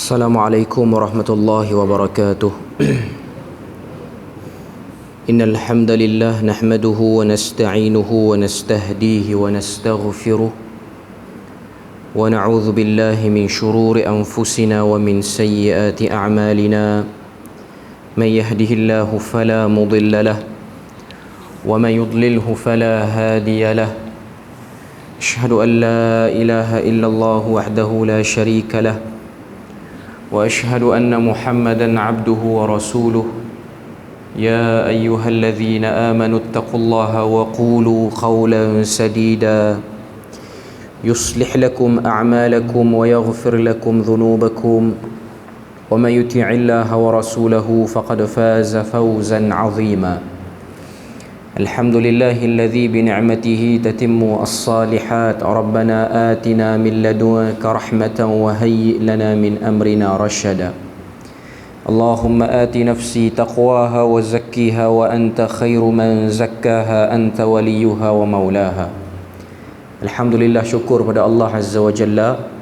Assalamualaikum warahmatullahi wabarakatuh. Innal hamdalillah nahmaduhu wa nasta'inuhu wa nastahdihi wa nastaghfiruh wa na'udzu billahi min shururi anfusina wa min sayyiati a'malina. Man yahdihillahu fala mudilla lahu wa man yudlilhu fala hadiya lahu. Asyhadu an la ilaha illallah wahdahu la syarika lahu وأشهد أن محمدًا عبده ورسوله يا أيها الذين آمنوا اتقوا الله وقولوا قولا سديدا يصلح لكم أعمالكم ويغفر لكم ذنوبكم ومن يطع الله ورسوله فقد فاز فوزا عظيما. الحمد لله الذي بنعمته تتم الصالحات. ربنا آتنا من لدنك رحمة وهيئ لنا من أمرنا رشدا. اللهم آت نفسي تقواها وزكيها وأنت خير من زكاها أنت وليها ومولاها. Alhamdulillah, syukur pada Allah Azza wa Jalla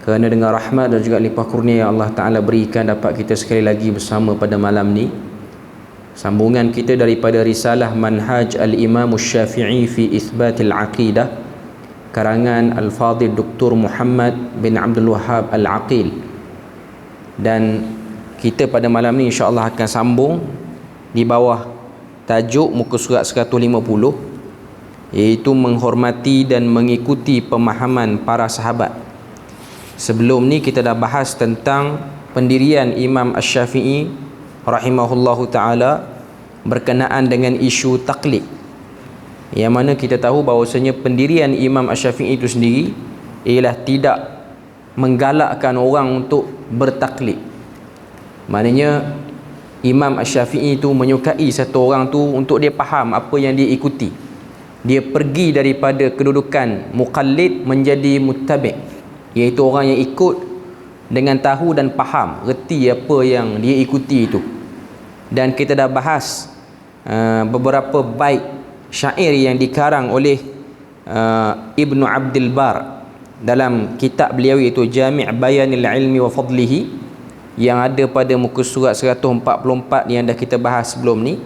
kerana dengan rahmat dan juga limpah kurnia yang Allah Ta'ala berikan dapat kita sekali lagi bersama pada malam ni. Sambungan kita daripada risalah Manhaj Al-Imam Syafi'i fi Itsbatil Aqidah karangan Al-Fadhil Dr. Muhammad bin Abdul Wahhab Al-Aqil. Dan kita pada malam ni insya-Allah akan sambung di bawah tajuk muka surat 150, iaitu menghormati dan mengikuti pemahaman para sahabat. Sebelum ni kita dah bahas tentang pendirian Imam Asy-Syafi'i rahimahullahu ta'ala berkenaan dengan isu taklid, yang mana kita tahu bahawasanya pendirian Imam Asy-Syafi'i itu sendiri ialah tidak menggalakkan orang untuk bertaklid. Maknanya Imam Asy-Syafi'i itu menyukai satu orang tu untuk dia faham apa yang dia ikuti. Dia pergi daripada kedudukan muqallid menjadi muttabi', iaitu orang yang ikut dengan tahu dan faham, reti apa yang dia ikuti itu. Dan kita dah bahas beberapa bait syair yang dikarang oleh Ibnu Abdul Bar dalam kitab beliau iaitu Jami' Bayanil Ilmi wa Fadlihi, yang ada pada muka surat 144 yang dah kita bahas sebelum ni.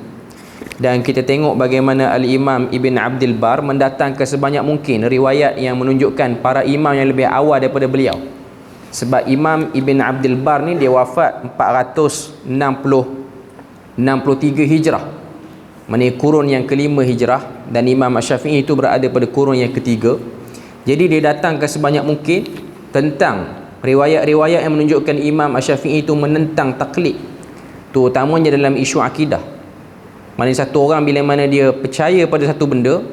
Dan kita tengok bagaimana Al-Imam Ibn Abdul Bar mendatangkan sebanyak mungkin riwayat yang menunjukkan para imam yang lebih awal daripada beliau. Sebab Imam Ibn Abdul Bar ni dia wafat 463 Hijrah, maknanya kurun yang kelima Hijrah, dan Imam Asy-Syafi'i itu berada pada kurun yang ketiga. Jadi dia datangkan sebanyak mungkin tentang riwayat-riwayat yang menunjukkan Imam Asy-Syafi'i itu menentang taklid, terutamanya dalam isu akidah. Maknanya satu orang bila mana dia percaya pada satu benda,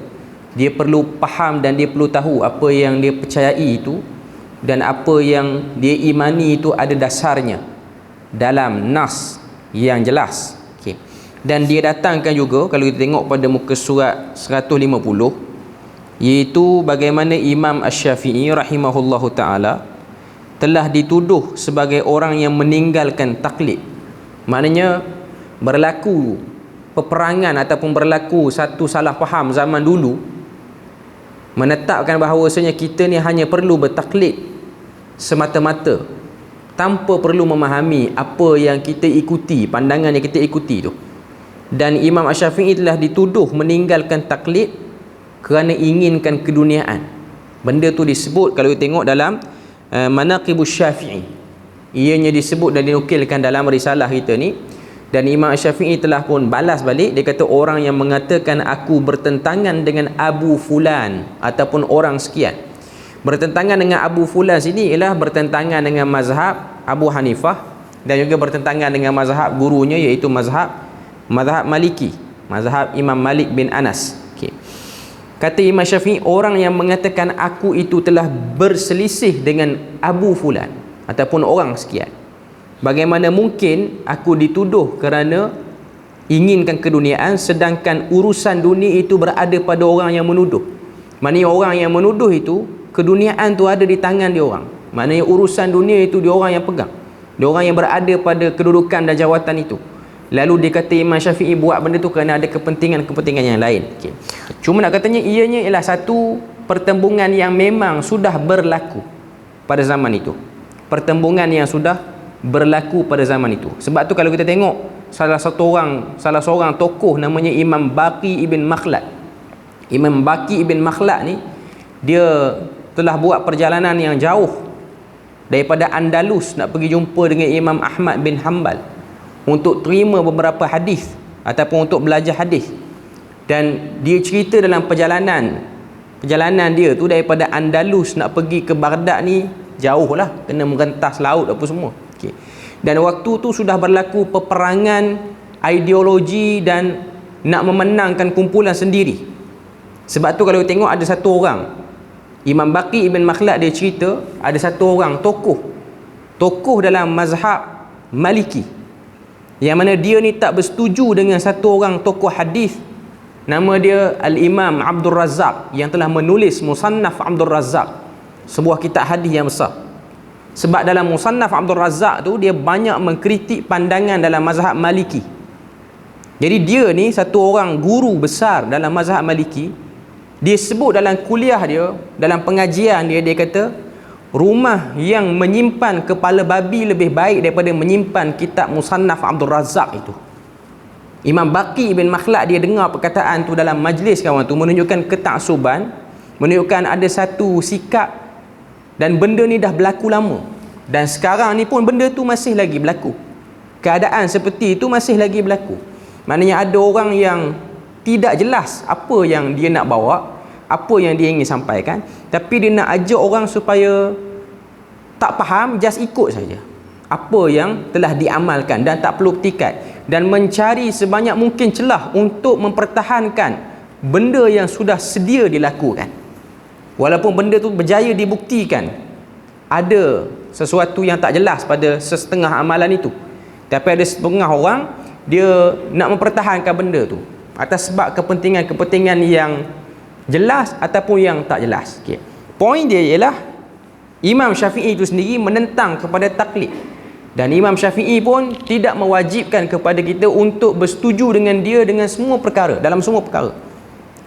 dia perlu faham dan dia perlu tahu apa yang dia percayai itu dan apa yang dia imani itu ada dasarnya dalam nas yang jelas. Okay. Dan dia datangkan juga, kalau kita tengok pada muka surat 150, iaitu bagaimana Imam Asy-Syafi'i rahimahullahu ta'ala telah dituduh sebagai orang yang meninggalkan taklid. Maknanya berlaku peperangan ataupun berlaku satu salah faham zaman dulu, menetapkan bahawasanya kita ni hanya perlu bertaklid semata-mata tanpa perlu memahami apa yang kita ikuti, pandangan yang kita ikuti tu. Dan Imam Asy-Syafi'i telah dituduh meninggalkan taklid kerana inginkan keduniaan. Benda tu disebut, kalau kita tengok dalam Manaqibus Syafi'i, ianya disebut dan dinukilkan dalam risalah kita ni. Dan Imam Asy-Syafi'i telah pun balas balik, dia kata orang yang mengatakan aku bertentangan dengan Abu Fulan ataupun orang sekian. Bertentangan dengan Abu Fulan sini ialah bertentangan dengan mazhab Abu Hanifah dan juga bertentangan dengan mazhab gurunya, iaitu mazhab Maliki, mazhab Imam Malik bin Anas. Okay. Kata Imam Syafi'i, orang yang mengatakan aku itu telah berselisih dengan Abu Fulan ataupun orang sekian, bagaimana mungkin aku dituduh kerana inginkan keduniaan, sedangkan urusan dunia itu berada pada orang yang menuduh. Maknanya orang yang menuduh itu, keduniaan tu ada di tangan dia orang. Maknanya urusan dunia itu dia orang yang pegang, dia orang yang berada pada kedudukan dan jawatan itu. Lalu dia kata Imam Syafi'i buat benda tu kerana ada kepentingan-kepentingan yang lain. Okay. Cuma nak katanya ianya ialah satu pertembungan yang memang sudah berlaku pada zaman itu. pertembungan yang sudah berlaku pada zaman itu. Sebab tu kalau kita tengok salah seorang tokoh namanya Imam Baqi ibn Makhlad. Imam Baqi ibn Makhlad ni dia telah buat perjalanan yang jauh daripada Andalus nak pergi jumpa dengan Imam Ahmad bin Hanbal untuk terima beberapa hadis ataupun untuk belajar hadis. Dan dia cerita dalam perjalanan dia tu daripada Andalus nak pergi ke Baghdad ni jauh lah, kena merentas laut apa semua. Okay. Dan waktu tu sudah berlaku peperangan ideologi dan nak memenangkan kumpulan sendiri. Sebab tu kalau tengok ada satu orang, Imam Baqi ibn Makhlad dia cerita ada satu orang tokoh dalam mazhab Maliki, yang mana dia ni tak bersetuju dengan satu orang tokoh hadis nama dia Al-Imam Abdul Razzaq, yang telah menulis Musannaf Abdul Razzaq, sebuah kitab hadis yang besar. Sebab dalam Musannaf Abdul Razzaq tu dia banyak mengkritik pandangan dalam mazhab Maliki. Jadi dia ni satu orang guru besar dalam mazhab Maliki. Dia sebut dalam kuliah dia, dalam pengajian dia kata rumah yang menyimpan kepala babi lebih baik daripada menyimpan kitab Musannaf Abdul Razzaq itu. Imam Baqi ibn Makhlad dia dengar perkataan tu dalam majlis kawan tu, menunjukkan ketaksuban, menunjukkan ada satu sikap, dan benda ni dah berlaku lama. Dan sekarang ni pun benda tu masih lagi berlaku. Keadaan seperti itu masih lagi berlaku. Maknanya ada orang yang tidak jelas apa yang dia nak bawa, apa yang dia ingin sampaikan, tapi dia nak ajak orang supaya tak faham, just ikut saja apa yang telah diamalkan dan tak perlu petikat, dan mencari sebanyak mungkin celah untuk mempertahankan benda yang sudah sedia dilakukan. Walaupun benda tu berjaya dibuktikan ada sesuatu yang tak jelas pada setengah amalan itu, tapi ada setengah orang dia nak mempertahankan benda tu atas sebab kepentingan yang jelas ataupun yang tak jelas. Okay. Poin dia ialah Imam Syafi'i itu sendiri menentang kepada taklid, dan Imam Syafi'i pun tidak mewajibkan kepada kita untuk bersetuju dengan dia dengan semua perkara, dalam semua perkara.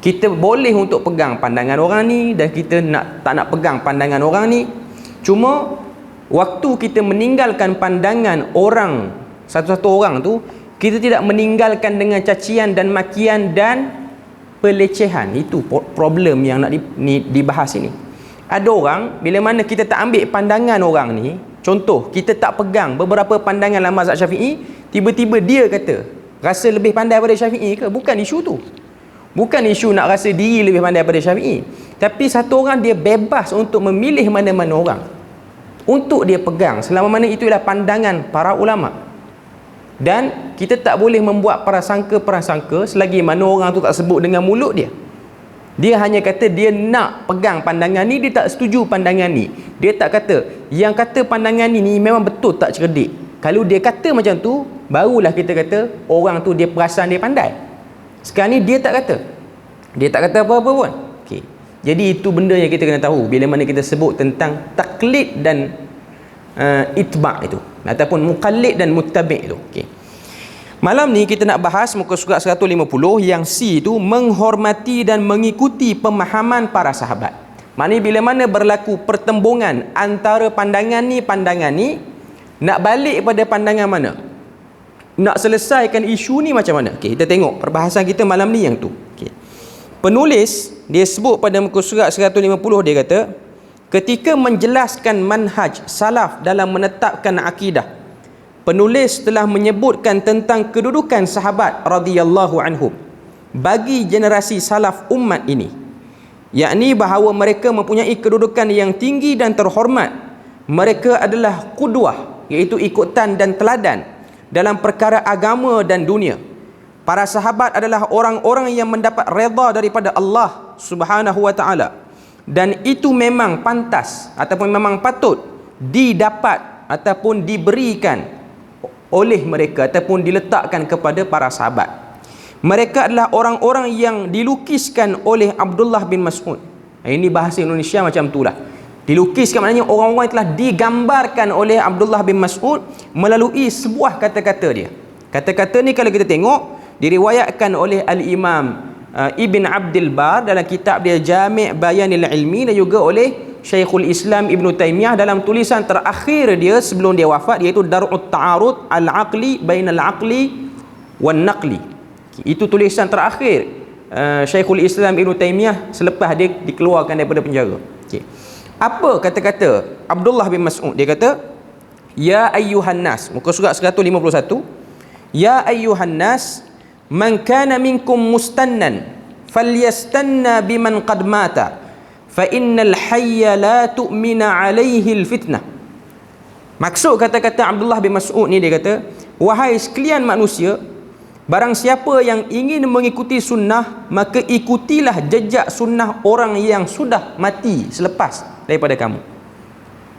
Kita boleh untuk pegang pandangan orang ni, dan kita tak nak pegang pandangan orang ni. Cuma waktu kita meninggalkan pandangan orang, satu-satu orang tu, kita tidak meninggalkan dengan cacian dan makian dan pelecehan. Itu problem yang nak dibahas ini. Ada orang, bila mana kita tak ambil pandangan orang ni, contoh, kita tak pegang beberapa pandangan dalam mazhab Syafi'i, tiba-tiba dia kata rasa lebih pandai daripada Syafi'i ke? Bukan isu tu. Bukan isu nak rasa diri lebih pandai daripada Syafi'i. Tapi satu orang dia bebas untuk memilih mana-mana orang untuk dia pegang, selama mana itu adalah pandangan para ulama. Dan kita tak boleh membuat prasangka-prasangka selagi mana orang tu tak sebut dengan mulut dia. Dia hanya kata dia nak pegang pandangan ni, dia tak setuju pandangan ni. Dia tak kata yang kata pandangan ni memang betul tak cerdik. Kalau dia kata macam tu, barulah kita kata orang tu dia perasan dia pandai. Sekarang ni dia tak kata. Dia tak kata apa-apa pun. Okay. Jadi itu benda yang kita kena tahu bila mana kita sebut tentang taklid dan itba' itu, ataupun muqallid dan muttabi' itu. Okay. Malam ni kita nak bahas muka surat 150 yang C itu, menghormati dan mengikuti pemahaman para sahabat. Maknanya bila mana berlaku pertembungan antara pandangan ni, nak balik pada pandangan mana? Nak selesaikan isu ni macam mana? Okay, kita tengok perbahasan kita malam ni yang tu. Okay. Penulis dia sebut pada muka surat 150, dia kata ketika menjelaskan manhaj salaf dalam menetapkan akidah, penulis telah menyebutkan tentang kedudukan sahabat radhiyallahu anhum bagi generasi salaf umat ini, yakni bahawa mereka mempunyai kedudukan yang tinggi dan terhormat. Mereka adalah qudwah, iaitu ikutan dan teladan dalam perkara agama dan dunia. Para sahabat adalah orang-orang yang mendapat redha daripada Allah Subhanahu wa taala, dan itu memang pantas ataupun memang patut didapat ataupun diberikan oleh mereka ataupun diletakkan kepada para sahabat. Mereka adalah orang-orang yang dilukiskan oleh Abdullah bin Mas'ud. Ini bahasa Indonesia macam itulah. Dilukiskan maknanya orang-orang yang telah digambarkan oleh Abdullah bin Mas'ud melalui sebuah kata-kata dia. Kata-kata ni kalau kita tengok diriwayatkan oleh Al-Imam Ibn Abdul Bar dalam kitab dia Jami' Bayanil Ilmi, dan juga oleh Syekhul Islam Ibn Taymiyah dalam tulisan terakhir dia sebelum dia wafat, iaitu Dar'ut Ta'arud Al-Aqli Bainal Aqli Wan Naqli. Itu tulisan terakhir Syekhul Islam Ibn Taymiyah selepas dia dikeluarkan daripada penjara. Apa kata-kata Abdullah bin Mas'ud? Dia kata, ya ayyuhan nas, muka surat 151, ya ayyuhan nas, man kana minkum mustannan falyastanna biman qad mata fa innal hayya la tu'mina alaihi alfitnah. Maksud kata-kata Abdullah bin Mas'ud ni, dia kata, wahai sekalian manusia, barang siapa yang ingin mengikuti sunnah, maka ikutilah jejak sunnah orang yang sudah mati selepas daripada kamu.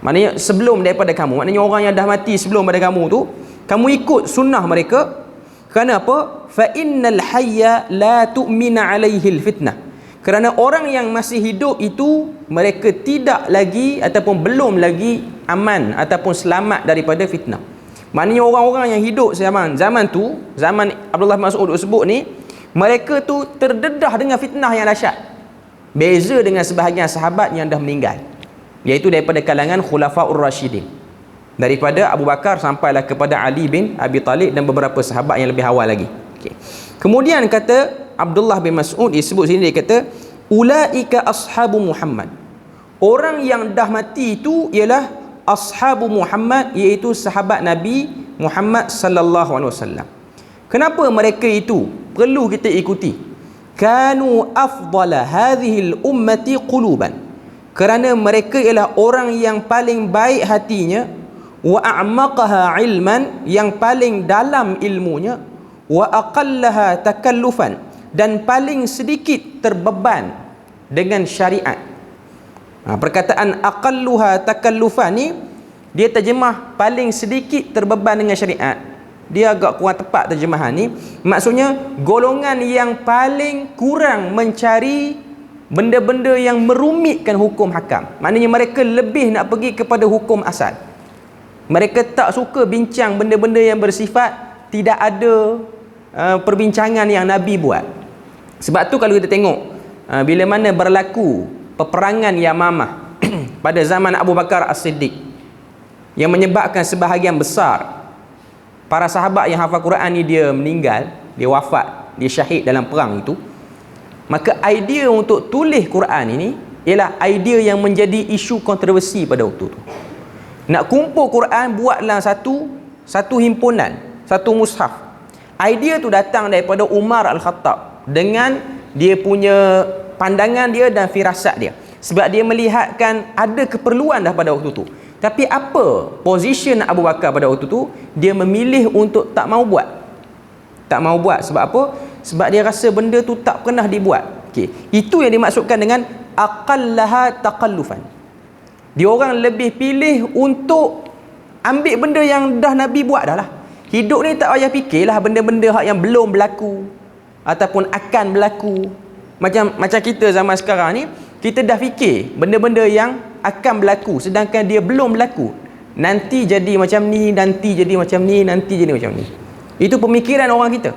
Maknanya sebelum daripada kamu, maknanya orang yang dah mati sebelum pada kamu tu, kamu ikut sunnah mereka. Kerana apa? Fa innal hayya la tu'mina alaihi alfitnah. Kerana orang yang masih hidup itu, mereka tidak lagi ataupun belum lagi aman ataupun selamat daripada fitnah. Maknanya orang-orang yang hidup zaman tu, zaman Abdullah bin Mas'ud sebut ni, mereka tu terdedah dengan fitnah yang dahsyat. Beza dengan sebahagian sahabat yang dah meninggal, iaitu daripada kalangan Khulafaur Rasyidin, daripada Abu Bakar sampailah kepada Ali bin Abi Talib dan beberapa sahabat yang lebih awal lagi. Kemudian kata Abdullah bin Mas'ud, dia sebut sini, dia kata, ulaika ashabu Muhammad. Orang yang dah mati itu ialah ashabu Muhammad, iaitu sahabat Nabi Muhammad sallallahu alaihi wasallam. Kenapa mereka itu perlu kita ikuti? Kanu afdala hadhihi ummati quluban. Kerana mereka ialah orang yang paling baik hatinya, wa a'maqaha ilman, yang paling dalam ilmunya, wa aqallaha takallufan, dan paling sedikit terbeban dengan syariat. Perkataan aqalluha takallufan ni, dia terjemah paling sedikit terbeban dengan syariat. Dia agak kurang tepat terjemahan ni. Maksudnya golongan yang paling kurang mencari benda-benda yang merumitkan hukum hakam. Maknanya mereka lebih nak pergi kepada hukum asal. Mereka tak suka bincang benda-benda yang bersifat tidak ada perbincangan yang Nabi buat. Sebab tu kalau kita tengok bila mana berlaku peperangan Yamamah pada zaman Abu Bakar As-Siddiq, yang menyebabkan sebahagian besar para sahabat yang hafal Quran ni dia meninggal, dia wafat, dia syahid dalam perang itu. Maka idea untuk tulis Quran ini ialah idea yang menjadi isu kontroversi pada waktu itu. Nak kumpul Quran, buatlah satu himpunan, satu mushaf. Idea tu datang daripada Umar Al-Khattab dengan dia punya pandangan dia dan firasat dia. Sebab dia melihatkan ada keperluan dah pada waktu tu. Tapi apa position Abu Bakar pada waktu tu? Dia memilih untuk tak mau buat. Tak mau buat sebab apa? Sebab dia rasa benda tu tak pernah dibuat. Itu yang dimaksudkan dengan aqallaha taqallufan. Dia orang lebih pilih untuk ambil benda yang dah Nabi buat dah lah. Hidup ni tak payah fikirlah benda-benda yang belum berlaku ataupun akan berlaku. Macam kita zaman sekarang ni, kita dah fikir benda-benda yang akan berlaku sedangkan dia belum berlaku. Nanti jadi macam ni, nanti jadi macam ni, nanti jadi macam ni. Itu pemikiran orang kita.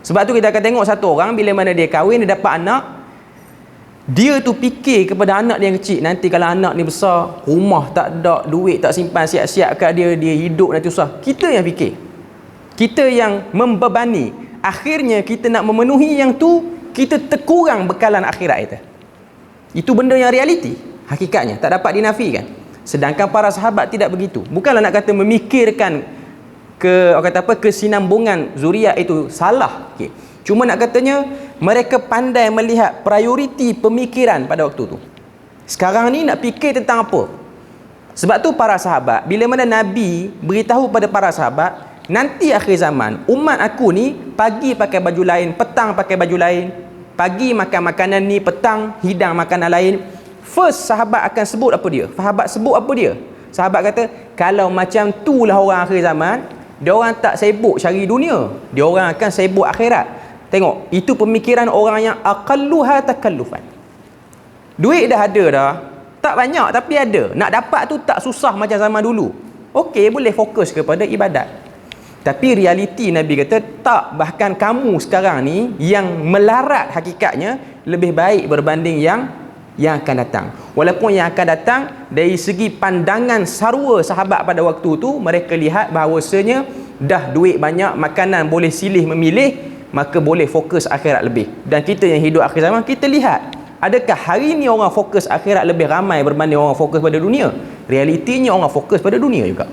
Sebab tu kita akan tengok satu orang, bila mana dia kahwin, dia dapat anak, dia tu fikir kepada anak dia yang kecil. Nanti kalau anak ni besar, rumah tak ada, duit tak simpan siap-siap kat dia, dia hidup nanti susah. Kita yang fikir, kita yang membebani. Akhirnya kita nak memenuhi yang tu, kita terkurang bekalan akhirat kita. Itu benda yang realiti, hakikatnya tak dapat dinafikan. Sedangkan para sahabat tidak begitu. Bukanlah nak kata memikirkan kesinambungan zuriat itu salah. Cuma nak katanya mereka pandai melihat prioriti pemikiran pada waktu tu. Sekarang ni nak fikir tentang apa? Sebab tu para sahabat, bila mana Nabi beritahu pada para sahabat, nanti akhir zaman umat aku ni pagi pakai baju lain, petang pakai baju lain, pagi makan makanan ni, petang hidang makanan lain. First sahabat akan sebut apa dia? Sahabat sebut apa dia? Sahabat kata, kalau macam tu lah orang akhir zaman, dia orang tak sibuk cari dunia, dia orang akan sibuk akhirat. Tengok, itu pemikiran orang yang aqalluha takallufan. Duit dah ada dah, tak banyak tapi ada. Nak dapat tu tak susah macam zaman dulu. Okey, boleh fokus kepada ibadat. Tapi realiti Nabi kata tak, bahkan kamu sekarang ni yang melarat hakikatnya lebih baik berbanding yang yang akan datang. Walaupun yang akan datang dari segi pandangan sarwa sahabat pada waktu tu, mereka lihat bahawasanya dah duit banyak, makanan boleh silih memilih, maka boleh fokus akhirat lebih. Dan kita yang hidup akhir zaman, kita lihat adakah hari ni orang fokus akhirat lebih ramai berbanding orang fokus pada dunia? Realitinya orang fokus pada dunia juga.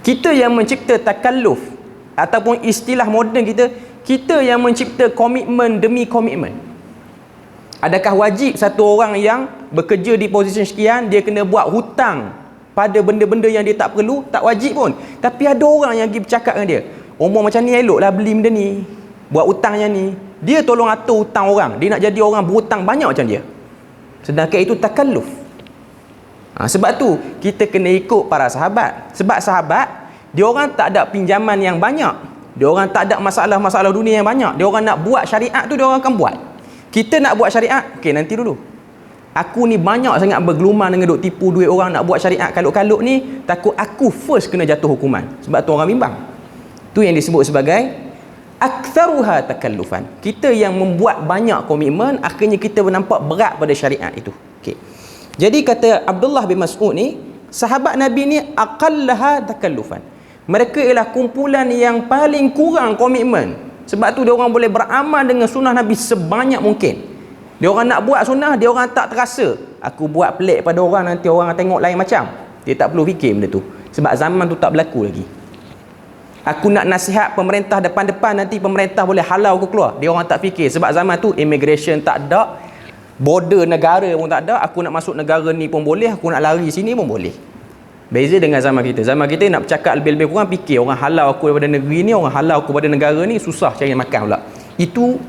Kita yang mencipta takalluf, ataupun istilah moden kita yang mencipta komitmen demi komitmen. Adakah wajib satu orang yang bekerja di posisi sekian dia kena buat hutang pada benda-benda yang dia tak perlu? Tak wajib pun. Tapi ada orang yang pergi bercakap dengan dia, umur macam ni eloklah beli benda ni, buat hutang yang ni. Dia tolong atur hutang orang, dia nak jadi orang berhutang banyak macam dia, sedangkan itu takalluf. Sebab tu kita kena ikut para sahabat. Sebab sahabat, dia orang tak ada pinjaman yang banyak, dia orang tak ada masalah-masalah dunia yang banyak, dia orang nak buat syariat tu dia orang akan buat. Kita nak buat syariat, okey nanti dulu. Aku ni banyak sangat bergelumang dengan duk tipu duit orang, nak buat syariat kalut-kalut ni, takut aku first kena jatuh hukuman. Sebab tu orang bimbang. Tu yang disebut sebagai aktsaruha takallufan. Kita yang membuat banyak komitmen, akhirnya kita nampak berat pada syariat itu. Okey. Jadi kata Abdullah bin Mas'ud ni, sahabat Nabi ni aqallaha takallufan. Mereka ialah kumpulan yang paling kurang komitmen. Sebab tu dia orang boleh beramal dengan sunnah Nabi sebanyak mungkin. Dia orang nak buat sunnah, dia orang tak terasa. Aku buat pelik pada orang, nanti orang tengok lain macam. Dia tak perlu fikir benda tu. Sebab zaman tu tak berlaku lagi. Aku nak nasihat pemerintah depan-depan, nanti pemerintah boleh halau aku keluar. Dia orang tak fikir. Sebab zaman tu immigration tak ada, border negara pun tak ada. Aku nak masuk negara ni pun boleh, aku nak lari sini pun boleh. Beza dengan zaman kita. Zaman kita nak bercakap lebih-lebih kurang fikir, orang halau aku daripada negeri ni, orang halau aku daripada negara ni, susah cari makan pula. Itu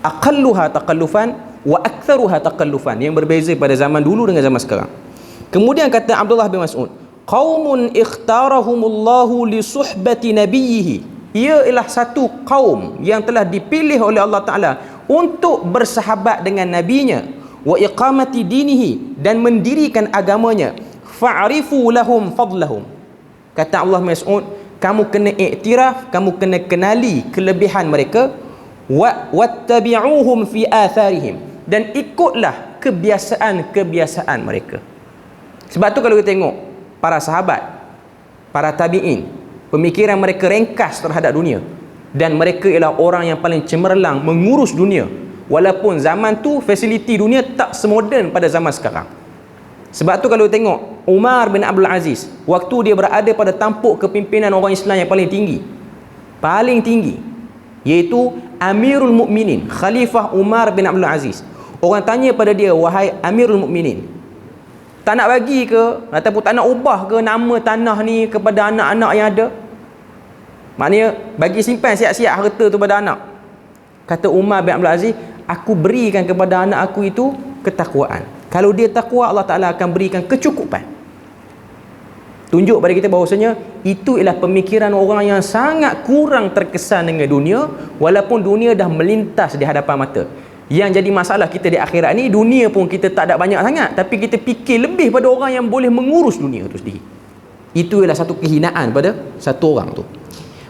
aqalluha taqallufan wa aktsaruha taqallufan, yang berbeza pada zaman dulu dengan zaman sekarang. Kemudian kata Abdullah bin Mas'ud, qaumun ikhtarahumullahu li suhbati nabiyhi. Ia ialah satu kaum yang telah dipilih oleh Allah Ta'ala untuk bersahabat dengan nabinya, wa iqamati dinihi, dan mendirikan agamanya. Fa'rifu lahum fadlahum. Kata Allah Mas'ud, kamu kena iktiraf, kamu kena kenali kelebihan mereka, wattabi'uhum fi atharihim, dan ikutlah kebiasaan-kebiasaan mereka. Sebab tu kalau kita tengok para sahabat, para tabi'in, pemikiran mereka ringkas terhadap dunia, dan mereka ialah orang yang paling cemerlang mengurus dunia, walaupun zaman tu fasiliti dunia tak semoden pada zaman sekarang. Sebab tu kalau tengok Umar bin Abdul Aziz, waktu dia berada pada tampuk kepimpinan orang Islam yang paling tinggi, iaitu Amirul Mukminin, Khalifah Umar bin Abdul Aziz. Orang tanya pada dia, wahai Amirul Mukminin, tak nak bagi ke, ataupun tak nak ubah ke nama tanah ni kepada anak-anak yang ada? Maknanya bagi simpan siap-siap harta tu pada anak. Kata Umar bin Abdul Aziz, aku berikan kepada anak aku itu ketakwaan. Kalau dia takwa, Allah Ta'ala akan berikan kecukupan. Tunjuk pada kita bahawasanya itu ialah pemikiran orang yang sangat kurang terkesan dengan dunia, walaupun dunia dah melintas di hadapan mata. Yang jadi masalah kita di akhirat ni, dunia pun kita tak ada banyak sangat, tapi kita fikir lebih pada orang yang boleh mengurus dunia itu sendiri. Itu ialah satu kehinaan pada satu orang tu.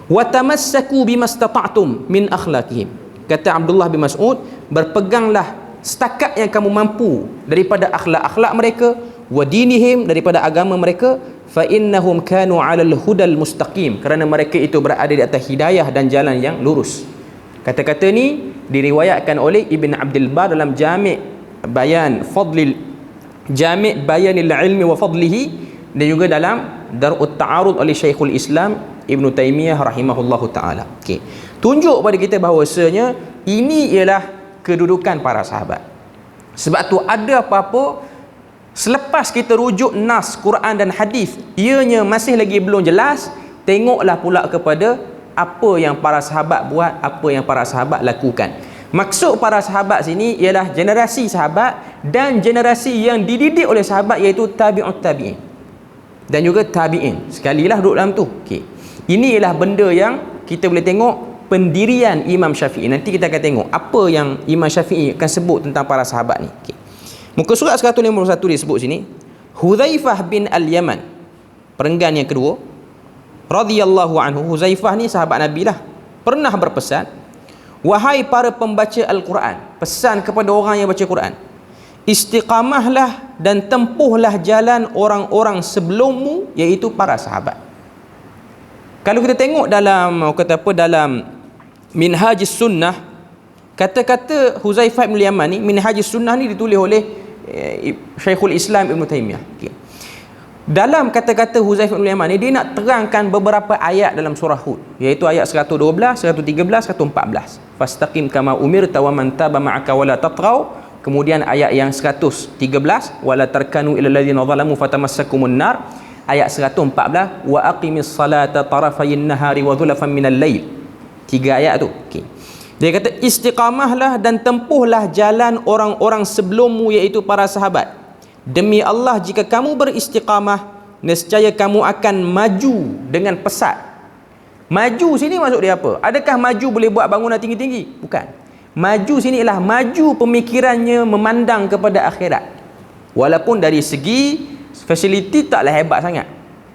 Wa tamassaku bimastata'tum min akhlaqihim. Kata Abdullah bin Mas'ud, berpeganglah setakat yang kamu mampu daripada akhlak-akhlak mereka, wa dinihim, daripada agama mereka, fa innahum kanu 'alal hudal mustaqim, kerana mereka itu berada di atas hidayah dan jalan yang lurus. Kata-kata ni diriwayatkan oleh Ibn Abdul Bar dalam Jami' Bayanil Ilmi wa Fadlihi, dan juga dalam Dar'ut Ta'arud oleh Syekhul Islam Ibn Taymiyah rahimahullahu ta'ala. Okay. Tunjuk pada kita bahawasanya ini ialah kedudukan para sahabat. Sebab tu ada apa-apa, selepas kita rujuk nas Quran dan hadis, ianya masih lagi belum jelas, tengoklah pula kepada apa yang para sahabat buat, apa yang para sahabat lakukan. Maksud para sahabat sini ialah generasi sahabat dan generasi yang dididik oleh sahabat, iaitu tabi'ut tabi'in dan juga tabi'in. Sekalilah duduk dalam tu. Okay. Ini ialah benda yang kita boleh tengok pendirian Imam Syafi'i. Nanti kita akan tengok apa yang Imam Syafi'i akan sebut tentang para sahabat ni. Okay. Muka surat 151 dia sebut sini, Hudzaifah bin Al-Yaman, perenggan yang kedua, radhiyallahu anhu. Hudzaifah ni sahabat Nabi lah, pernah berpesan, wahai para pembaca Al-Quran, pesan kepada orang yang baca Quran, istiqamahlah dan tempuhlah jalan orang-orang sebelummu, iaitu para sahabat. Kalau kita tengok dalam Minhajus Sunnah, kata-kata Huzaifah bin Yaman ni, Minhajus Sunnah ni ditulis oleh Syekhul Islam Ibn Taymiyah. Dalam kata-kata Huzaifah bin Yaman ni, dia nak terangkan beberapa ayat dalam surah Hud, iaitu ayat 112, 113, 114. Fastaqim kama umirta wa man taba ma'aka wala tatghaw. Kemudian ayat yang 113, wala tarkanu ilal ladzina zalamu fatamassakumun nar. Ayat 114, wa aqimis salata tarafayin nahari wa dhulafan minal lail. 3 ayat tu. Okey. Dia kata istiqamahlah dan tempuhlah jalan orang-orang sebelummu, iaitu para sahabat. Demi Allah, jika kamu beristiqamah, nescaya kamu akan maju dengan pesat. Maju sini maksud dia apa? Adakah maju boleh buat bangunan tinggi-tinggi? Bukan. Maju sini ialah maju pemikirannya memandang kepada akhirat. Walaupun dari segi fasiliti taklah hebat sangat.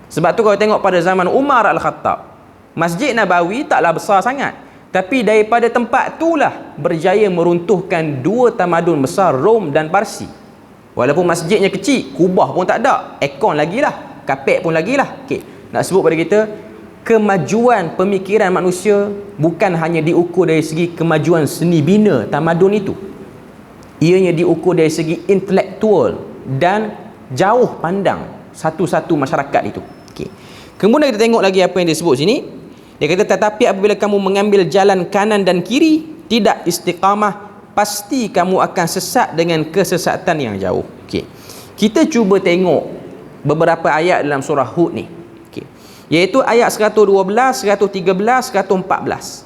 Sebab tu kalau tengok pada zaman Umar Al-Khattab, Masjid Nabawi taklah besar sangat, tapi daripada tempat itulah berjaya meruntuhkan 2 tamadun besar, Rom dan Parsi. Walaupun masjidnya kecil, kubah pun tak ada, aircon lagi lah, kapet pun lagi lah. Okay. Nak sebut pada kita, kemajuan pemikiran manusia bukan hanya diukur dari segi kemajuan seni bina tamadun itu, ianya diukur dari segi intelektual dan jauh pandang satu-satu masyarakat itu. Okay. Kemudian kita tengok lagi apa yang disebut sini. Dia kata, tetapi apabila kamu mengambil jalan kanan dan kiri, tidak istiqamah, pasti kamu akan sesat dengan kesesatan yang jauh. Okay. Kita cuba tengok beberapa ayat dalam surah Hud ni, okay, iaitu ayat 112, 113, 114.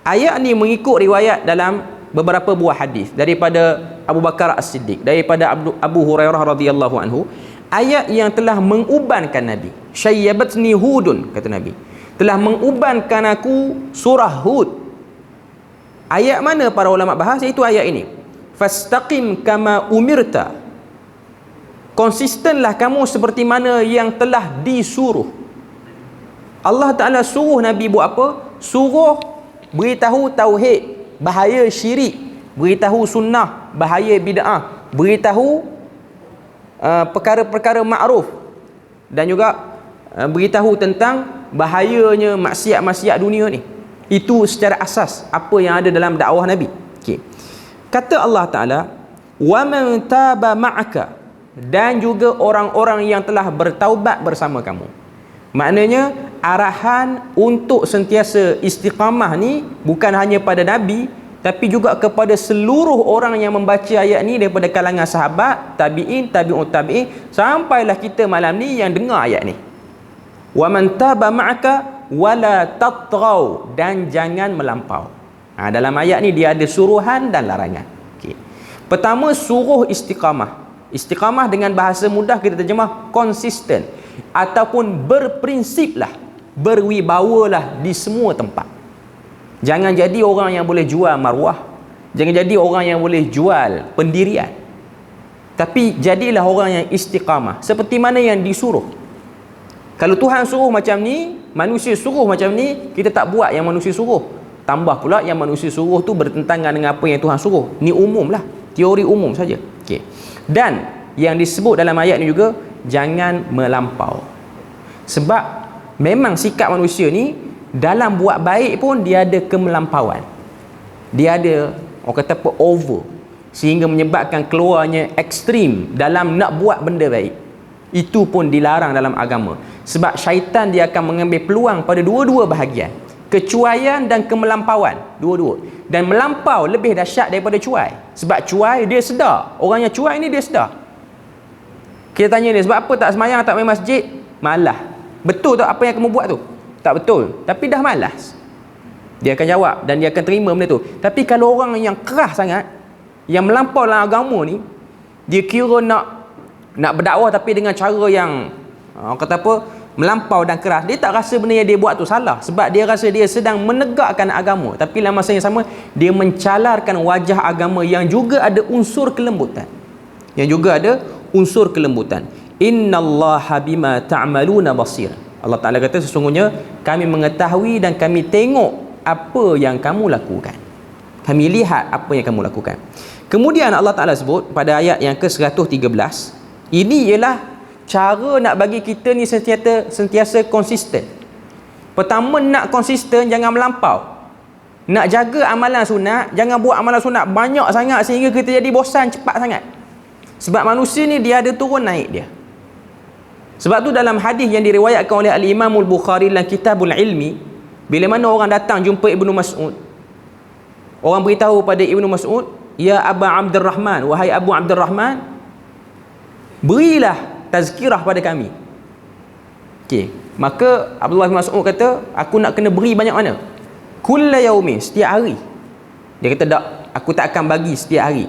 Ayat ni mengikut riwayat dalam beberapa buah hadis daripada Abu Bakar As-Siddiq, daripada Abu Hurairah radhiyallahu anhu. Ayat yang telah mengubankan Nabi. Syayyabatni Hudun, kata Nabi, telah mengubankan aku surah Hud. Ayat mana para ulama bahas? Iaitu ayat ini. Fastaqim kama umirta. Konsistenlah kamu seperti mana yang telah disuruh. Allah Ta'ala suruh Nabi buat apa? Suruh beritahu tauhid, bahaya syirik, beritahu sunnah, bahaya bid'ah, beritahu perkara-perkara makruf, dan juga beritahu tentang bahayanya maksiat-maksiat dunia ni. Itu secara asas apa yang ada dalam dakwah Nabi. Okay. Kata Allah Ta'ala, wa man taba ma'aka, dan juga orang-orang yang telah bertaubat bersama kamu. Maknanya arahan untuk sentiasa istiqamah ni bukan hanya pada Nabi, tapi juga kepada seluruh orang yang membaca ayat ni daripada kalangan sahabat, tabi'in, tabi'ut tabi'in, sampailah kita malam ni yang dengar ayat ni. Wa man taba ma'aka wala tatghaw, dan jangan melampau. Dalam ayat ni dia ada suruhan dan larangan. Okay. Pertama, suruh istiqamah. Istiqamah dengan bahasa mudah kita terjemah konsisten, ataupun berprinsiplah, berwibawalah di semua tempat. Jangan jadi orang yang boleh jual maruah, jangan jadi orang yang boleh jual pendirian, tapi jadilah orang yang istiqamah seperti mana yang disuruh. Kalau Tuhan suruh macam ni, manusia suruh macam ni, kita tak buat yang manusia suruh. Tambah pula yang manusia suruh tu bertentangan dengan apa yang Tuhan suruh. Ni umum lah, teori umum saja. Okay. Dan yang disebut dalam ayat ni juga, jangan melampau. Sebab memang sikap manusia ni dalam buat baik pun dia ada kemelampauan. Dia ada, orang kata apa, over, sehingga menyebabkan keluarnya ekstrim dalam nak buat benda baik. Itu pun dilarang dalam agama. Sebab syaitan dia akan mengambil peluang pada dua-dua bahagian, kecuaian dan kemelampauan, dua-dua. Dan melampau lebih dahsyat daripada cuai. Sebab cuai dia sedar, orang yang cuai ni dia sedar. Kita tanya dia, sebab apa tak semayang, tak main masjid? Malas. Betul tak apa yang kamu buat tu? Tak betul, tapi dah malas. Dia akan jawab dan dia akan terima benda tu. Tapi kalau orang yang keras sangat, yang melampau dalam agama ni, dia kira nak berdakwah tapi dengan cara yang kata apa, melampau dan keras. Dia tak rasa benda yang dia buat tu salah, sebab dia rasa dia sedang menegakkan agama, tapi dalam masa yang sama dia mencalarkan wajah agama yang juga ada unsur kelembutan. Innallaha bima ta'maluna basir. Allah Ta'ala kata, sesungguhnya kami mengetahui dan kami tengok apa yang kamu lakukan. Kami lihat apa yang kamu lakukan. Kemudian Allah Ta'ala sebut pada ayat yang ke-113, ini ialah cara nak bagi kita ni sentiasa konsisten. Pertama, nak konsisten, jangan melampau. Nak jaga amalan sunat, jangan buat amalan sunat banyak sangat sehingga kita jadi bosan cepat sangat. Sebab manusia ni dia ada turun naik dia. Sebab tu dalam hadis yang diriwayatkan oleh Al-Imam Al-Bukhari dalam Kitabul Ilmi, bila mana orang datang jumpa Ibnu Mas'ud, orang beritahu pada Ibnu Mas'ud, ya Aba Abdurrahman, wahai Abu Abdurrahman, berilah tazkirah pada kami. Okey, maka Abdullah bin Mas'ud kata, aku nak kena beri banyak mana? Kulla yaumin, setiap hari. Dia kata, tak, aku tak akan bagi setiap hari.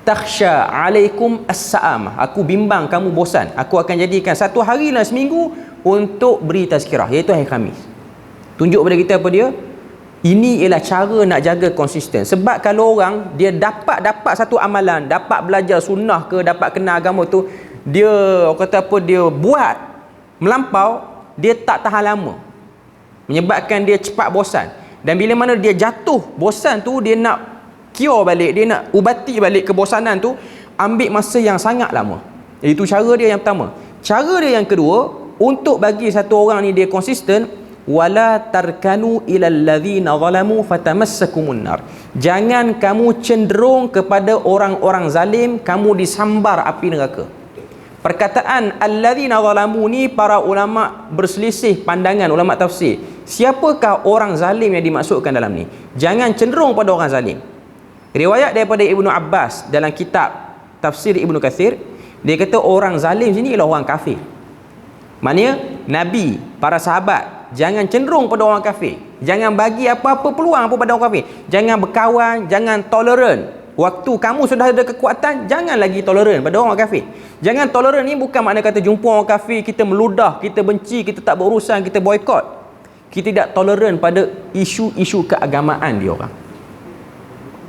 Takhsha alaikum as-sa'amah, aku bimbang kamu bosan. Aku akan jadikan satu hari dalam seminggu untuk beri tazkirah, iaitu hari Khamis. Tunjuk pada kita apa dia? Ini ialah cara nak jaga konsisten. Sebab kalau orang dia dapat satu amalan, dapat belajar sunnah ke, dapat kenal agama tu, dia orang kata apa, dia buat melampau, dia tak tahan lama, menyebabkan dia cepat bosan. Dan bila mana dia jatuh bosan tu, dia nak cure balik, dia nak ubati balik kebosanan tu, ambil masa yang sangat lama. Itu cara dia yang pertama. Cara dia yang kedua, untuk bagi satu orang ni dia konsisten, wala tarkanu ilal ladzina zalamu fatamassakumun nar. Jangan kamu cenderung kepada orang-orang zalim, kamu disambar api neraka. Perkataan alladzina zalamu ni para ulama berselisih pandangan, ulama tafsir. Siapakah orang zalim yang dimaksudkan dalam ni? Jangan cenderung pada orang zalim. Riwayat daripada Ibnu Abbas dalam kitab tafsir Ibnu Kathir, dia kata orang zalim sini ialah orang kafir. Maknanya Nabi, para sahabat, jangan cenderung pada orang kafir. Jangan bagi apa-apa peluang apa pada orang kafir. Jangan berkawan, jangan toleran. Waktu kamu sudah ada kekuatan, jangan lagi toleran pada orang kafir. Jangan toleran ni bukan makna kata jumpa orang kafir kita meludah, kita benci, kita tak berurusan, kita boykot. Kita tidak toleran pada isu-isu keagamaan dia orang.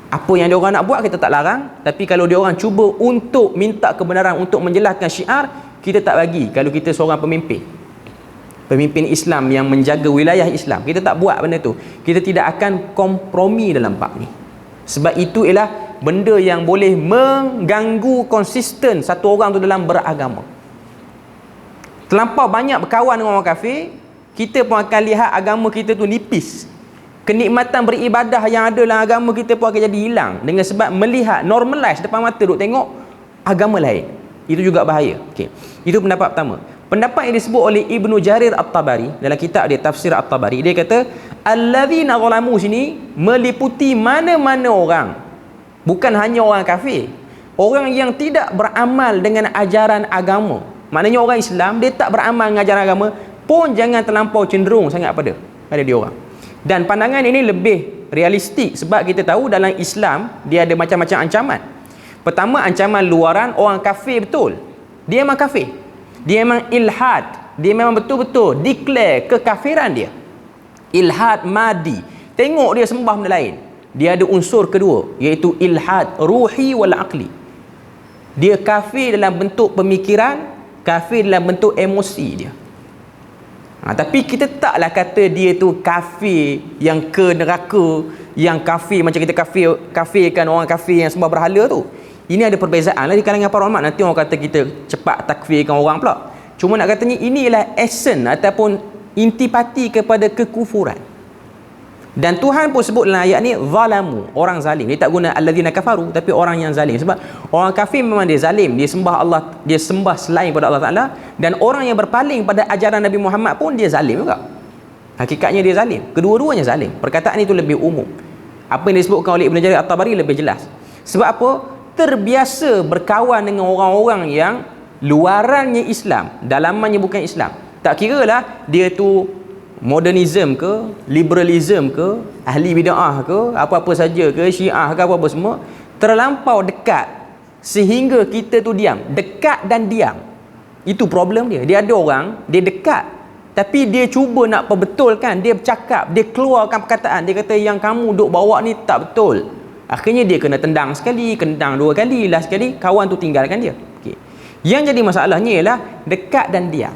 Apa yang dia orang nak buat kita tak larang, tapi kalau dia orang cuba untuk minta kebenaran, untuk menjelaskan syiar, kita tak bagi. Kalau kita seorang pemimpin Islam yang menjaga wilayah Islam, kita tak buat benda tu. Kita tidak akan kompromi dalam bab ni. Sebab itu ialah benda yang boleh mengganggu konsisten satu orang tu dalam beragama. Terlampau banyak berkawan dengan orang kafir, kita pun akan lihat agama kita tu nipis. Kenikmatan beribadah yang ada dalam agama kita pun akan jadi hilang, dengan sebab melihat, normalize depan mata duk tengok agama lain. Itu juga bahaya. Okey. Itu pendapat pertama. Pendapat yang disebut oleh Ibnu Jarir At-Tabari dalam kitab dia Tafsir At-Tabari, dia kata alladzina zalamu sini meliputi mana-mana orang, bukan hanya orang kafir, orang yang tidak beramal dengan ajaran agama. Maknanya orang Islam dia tak beramal dengan ajaran agama pun jangan terlampau cenderung sangat pada dia orang. Dan pandangan ini lebih realistik sebab kita tahu dalam Islam dia ada macam-macam ancaman. Pertama, ancaman luaran, orang kafir betul, dia memang kafir, dia memang ilhad, dia memang betul-betul declare kekafiran dia. Ilhad madi, tengok dia sembah benda lain. Dia ada unsur kedua, iaitu ilhad ruhi wal aqli. Dia kafir dalam bentuk pemikiran, kafir dalam bentuk emosi dia. Tapi kita taklah kata dia tu kafir yang ke neraka, yang kafir macam kita kafirkan orang kafir yang sembah berhala tu. Ini ada perbezaan lah di kalangan para ulama. Nanti orang kata kita cepat takfirkan orang pula. Cuma nak katanya ini ialah essence ataupun intipati kepada kekufuran. Dan Tuhan pun sebut dalam ayat ni zalamu, orang zalim. Dia tak guna alladzina kafaru, tapi orang yang zalim. Sebab orang kafir memang dia zalim, dia sembah Allah, dia sembah selain pada Allah Taala, dan orang yang berpaling pada ajaran Nabi Muhammad pun dia zalim juga. Hakikatnya dia zalim. Kedua-duanya zalim. Perkataan itu lebih umum. Apa yang disebutkan oleh Ibnu Jarir At-Tabari lebih jelas. Sebab apa? Terbiasa berkawan dengan orang-orang yang luarannya Islam, dalamannya bukan Islam. Tak kiralah dia tu modernism ke, liberalism ke, ahli bid'ah ke, apa-apa saja ke, syiah ke, apa-apa semua, terlampau dekat sehingga kita tu diam. Dekat dan diam, itu problem dia. Dia ada orang, dia dekat, tapi dia cuba nak perbetulkan, dia bercakap, dia keluarkan perkataan, dia kata yang kamu duk bawa ni tak betul. Akhirnya dia kena tendang sekali, tendang dua kali, last sekali kawan tu tinggalkan dia. Okay. Yang jadi masalahnya ialah dekat dan diam.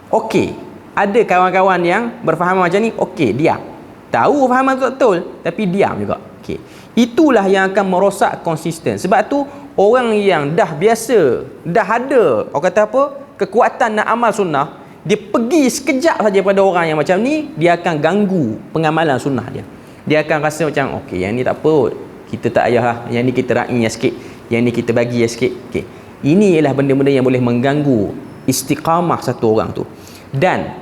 Okey, ada kawan-kawan yang berfahaman macam ni, okey, diam. Tahu fahaman tu betul, tapi diam juga. Okey. Itulah yang akan merosak konsisten. Sebab tu orang yang dah biasa, dah ada orang kata apa, kekuatan nak amal sunnah, dia pergi sekejap saja pada orang yang macam ni, dia akan ganggu pengamalan sunnah dia. Dia akan rasa macam okey, yang ni tak apa, kita tak payahlah, yang ni kita ra'i sikit, yang ni kita bagi sikit. Okey. Ini ialah benda-benda yang boleh mengganggu istiqamah satu orang tu. Dan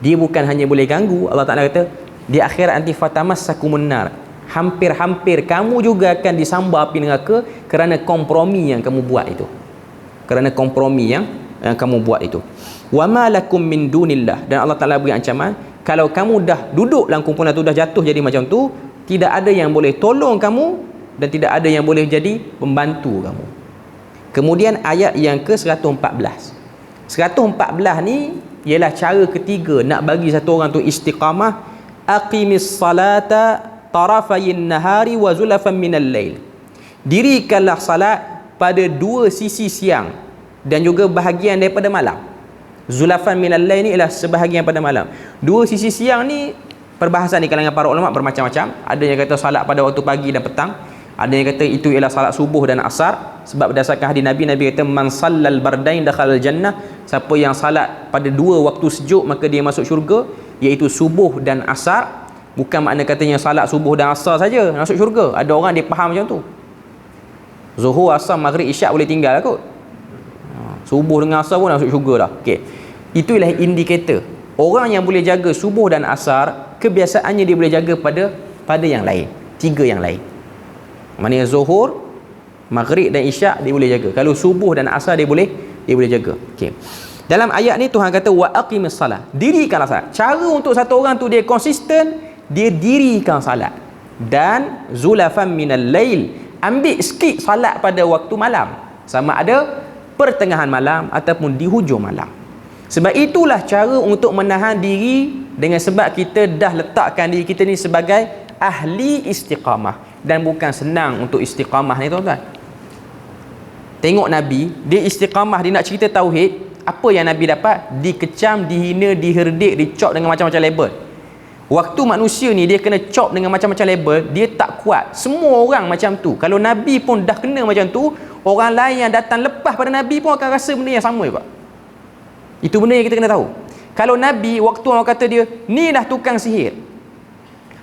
dia bukan hanya boleh ganggu, Allah Ta'ala kata di akhirat nanti fatamassakumun nar, hampir-hampir kamu juga akan disambar api neraka kerana kompromi yang kamu buat itu. Kerana kompromi yang kamu buat itu. Wa ma lakum min dunillah, dan Allah Ta'ala beri ancaman, kalau kamu dah duduk dalam kumpulan tu, dah jatuh jadi macam tu, tidak ada yang boleh tolong kamu dan tidak ada yang boleh jadi pembantu kamu. Kemudian ayat yang ke-114. 114 ni ialah cara ketiga nak bagi satu orang tu istiqamah. Aqimis salata tarafayin nahari wa zulafan minal lail. Dirikanlah salat pada dua sisi siang dan juga bahagian daripada malam. Zulafan minal lail ni ialah sebahagian pada malam. Dua sisi siang ni, perbahasan di kalangan para ulama bermacam-macam. Ada yang kata salat pada waktu pagi dan petang, ada yang kata itu ialah salat subuh dan asar, sebab berdasarkan hadis Nabi kata man sallal bardain dakhalal jannah, siapa yang salat pada dua waktu sejuk maka dia masuk syurga, iaitu subuh dan asar. Bukan makna katanya salat subuh dan asar saja masuk syurga. Ada orang dia faham macam tu, zuhur, asar, maghrib, isyak boleh tinggal kot, subuh dengan asar pun masuk syurga dah. Okey, itu ialah indikator orang yang boleh jaga subuh dan asar, kebiasaannya dia boleh jaga pada yang lain, tiga yang lain. Maknanya zuhur, maghrib dan isyak dia boleh jaga. Kalau subuh dan asar dia boleh jaga. Okey. Dalam ayat ni Tuhan kata wa aqimis salah, dirikanlah salat. Cara untuk satu orang tu dia konsisten, dia dirikan salat. Dan zulafan minal lail, ambil sikit salat pada waktu malam, sama ada pertengahan malam ataupun di hujung malam. Sebab itulah cara untuk menahan diri, dengan sebab kita dah letakkan diri kita ni sebagai ahli istiqamah. Dan bukan senang untuk istiqamah ni tuan-tuan. Tengok Nabi, dia istiqamah, dia nak cerita tauhid, apa yang Nabi dapat? Dikecam, dihina, diherdik, dicop dengan macam-macam label. Waktu manusia ni dia kena cop dengan macam-macam label, dia tak kuat. Semua orang macam tu. Kalau Nabi pun dah kena macam tu, orang lain yang datang lepas pada Nabi pun akan rasa benda yang sama juga. Itu benda yang kita kena tahu. Kalau Nabi, waktu orang kata dia, ni dah tukang sihir.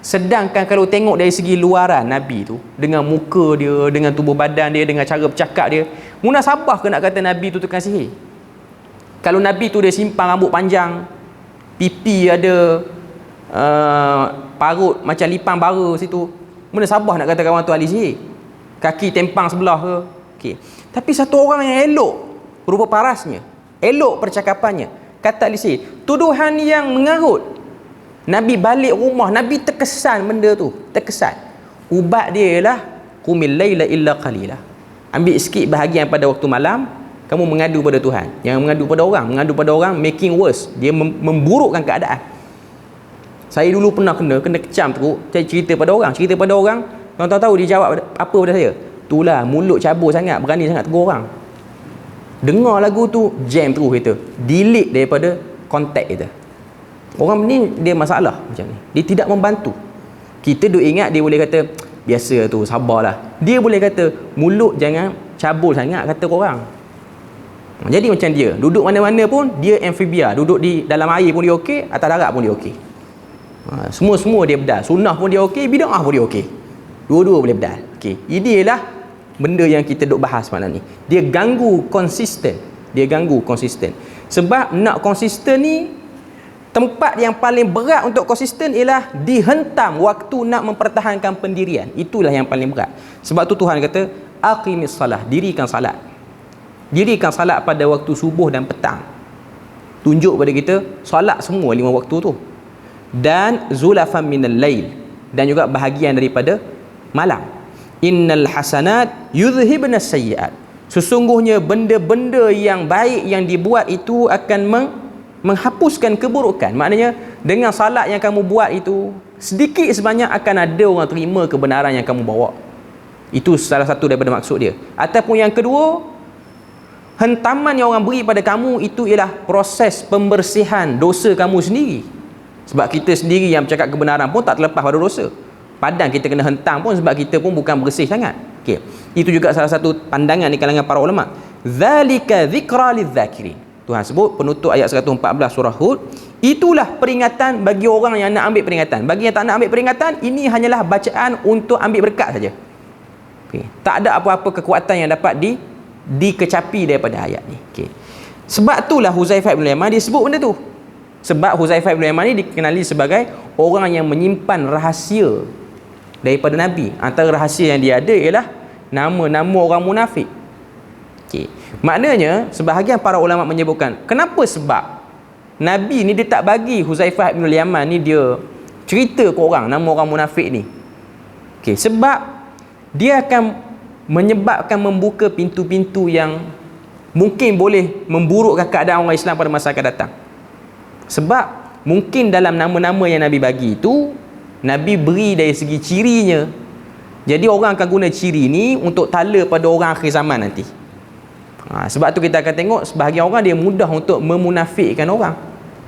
Sedangkan kalau tengok dari segi luaran Nabi tu, dengan muka dia, dengan tubuh badan dia, dengan cara bercakap dia, munasabah ke nak kata Nabi tu tukang sihir? Kalau Nabi tu dia simpan rambut panjang, pipi ada parut macam lipang bara situ, munasabah nak kata kawan tu ahli sihir? Kaki tempang sebelah ke? Okey. Tapi satu orang yang elok rupa parasnya, elok percakapannya, kata ahli sihir, tuduhan yang mengarut. Nabi balik rumah, Nabi terkesan benda tu, terkesan. Ubat dia ialah qumil laila illa qalila. Ambil sikit bahagian pada waktu malam, kamu mengadu pada Tuhan. Yang mengadu pada orang making worse, dia memburukkan keadaan. Saya dulu pernah kena kecam teruk, saya cerita pada orang, tuan-tuan tahu dia jawab apa pada saya? Itulah mulut cabur sangat, berani sangat tegur orang. Dengar lagu tu, jam terus kita, delete daripada kontak kita. Orang ni dia masalah macam ni, dia tidak membantu. Kita duk ingat dia boleh kata biasa tu, sabarlah. Dia boleh kata mulut jangan cabul sangat kata korang. Jadi macam dia duduk mana-mana pun dia amphibia, duduk di dalam air pun dia okey, atas darat pun dia okey. Semua dia bedal. Sunnah pun dia okey, bid'ah pun dia okey. Dua-dua boleh bedal. Okey. Ini ialah benda yang kita duk bahas malam ni. Dia ganggu konsisten. Sebab nak konsisten ni, tempat yang paling berat untuk konsisten ialah dihentam waktu nak mempertahankan pendirian. Itulah yang paling berat. Sebab tu Tuhan kata aqimis salah, dirikan salat. Dirikan salat pada waktu subuh dan petang. Tunjuk pada kita salat semua 5 waktu tu. Dan zulafan minal lail, dan juga bahagian daripada malam. Innal hasanat yudhhibnas sayyiat. Sesungguhnya benda-benda yang baik yang dibuat itu akan menghapuskan keburukan. Maknanya dengan salat yang kamu buat itu, sedikit sebanyak akan ada orang terima kebenaran yang kamu bawa. Itu salah satu daripada maksud dia. Ataupun yang kedua, hentaman yang orang beri pada kamu itu ialah proses pembersihan dosa kamu sendiri. Sebab kita sendiri yang bercakap kebenaran pun tak terlepas pada dosa. Padang kita kena hentang pun sebab kita pun bukan bersih sangat. Okey. Itu juga salah satu pandangan di kalangan para ulama. Zalika dzikra lidzakirin. Tuhan sebut penutup ayat 114 surah Hud, itulah peringatan bagi orang yang nak ambil peringatan. Bagi yang tak nak ambil peringatan, ini hanyalah bacaan untuk ambil berkat saja. Okey. Tak ada apa-apa kekuatan yang dapat dikecapi daripada ayat ni. Okey. Sebab itulah Huzaifah bin Yaman disebut benda tu. Sebab Huzaifah bin Yaman ni dikenali sebagai orang yang menyimpan rahsia daripada Nabi. Antara rahsia yang dia ada ialah nama-nama orang munafik. Okey. Maknanya sebahagian para ulama menyebutkan, kenapa sebab Nabi ni dia tak bagi Huzaifah bin Yaman ni dia cerita ke orang nama orang munafik ni. Okey, sebab dia akan menyebabkan membuka pintu-pintu yang mungkin boleh memburukkan keadaan orang Islam pada masa akan datang. Sebab mungkin dalam nama-nama yang Nabi bagi itu, Nabi beri dari segi cirinya. Jadi orang akan guna ciri ni untuk tala pada orang akhir zaman nanti. Sebab tu kita akan tengok sebahagian orang dia mudah untuk memunafikkan orang,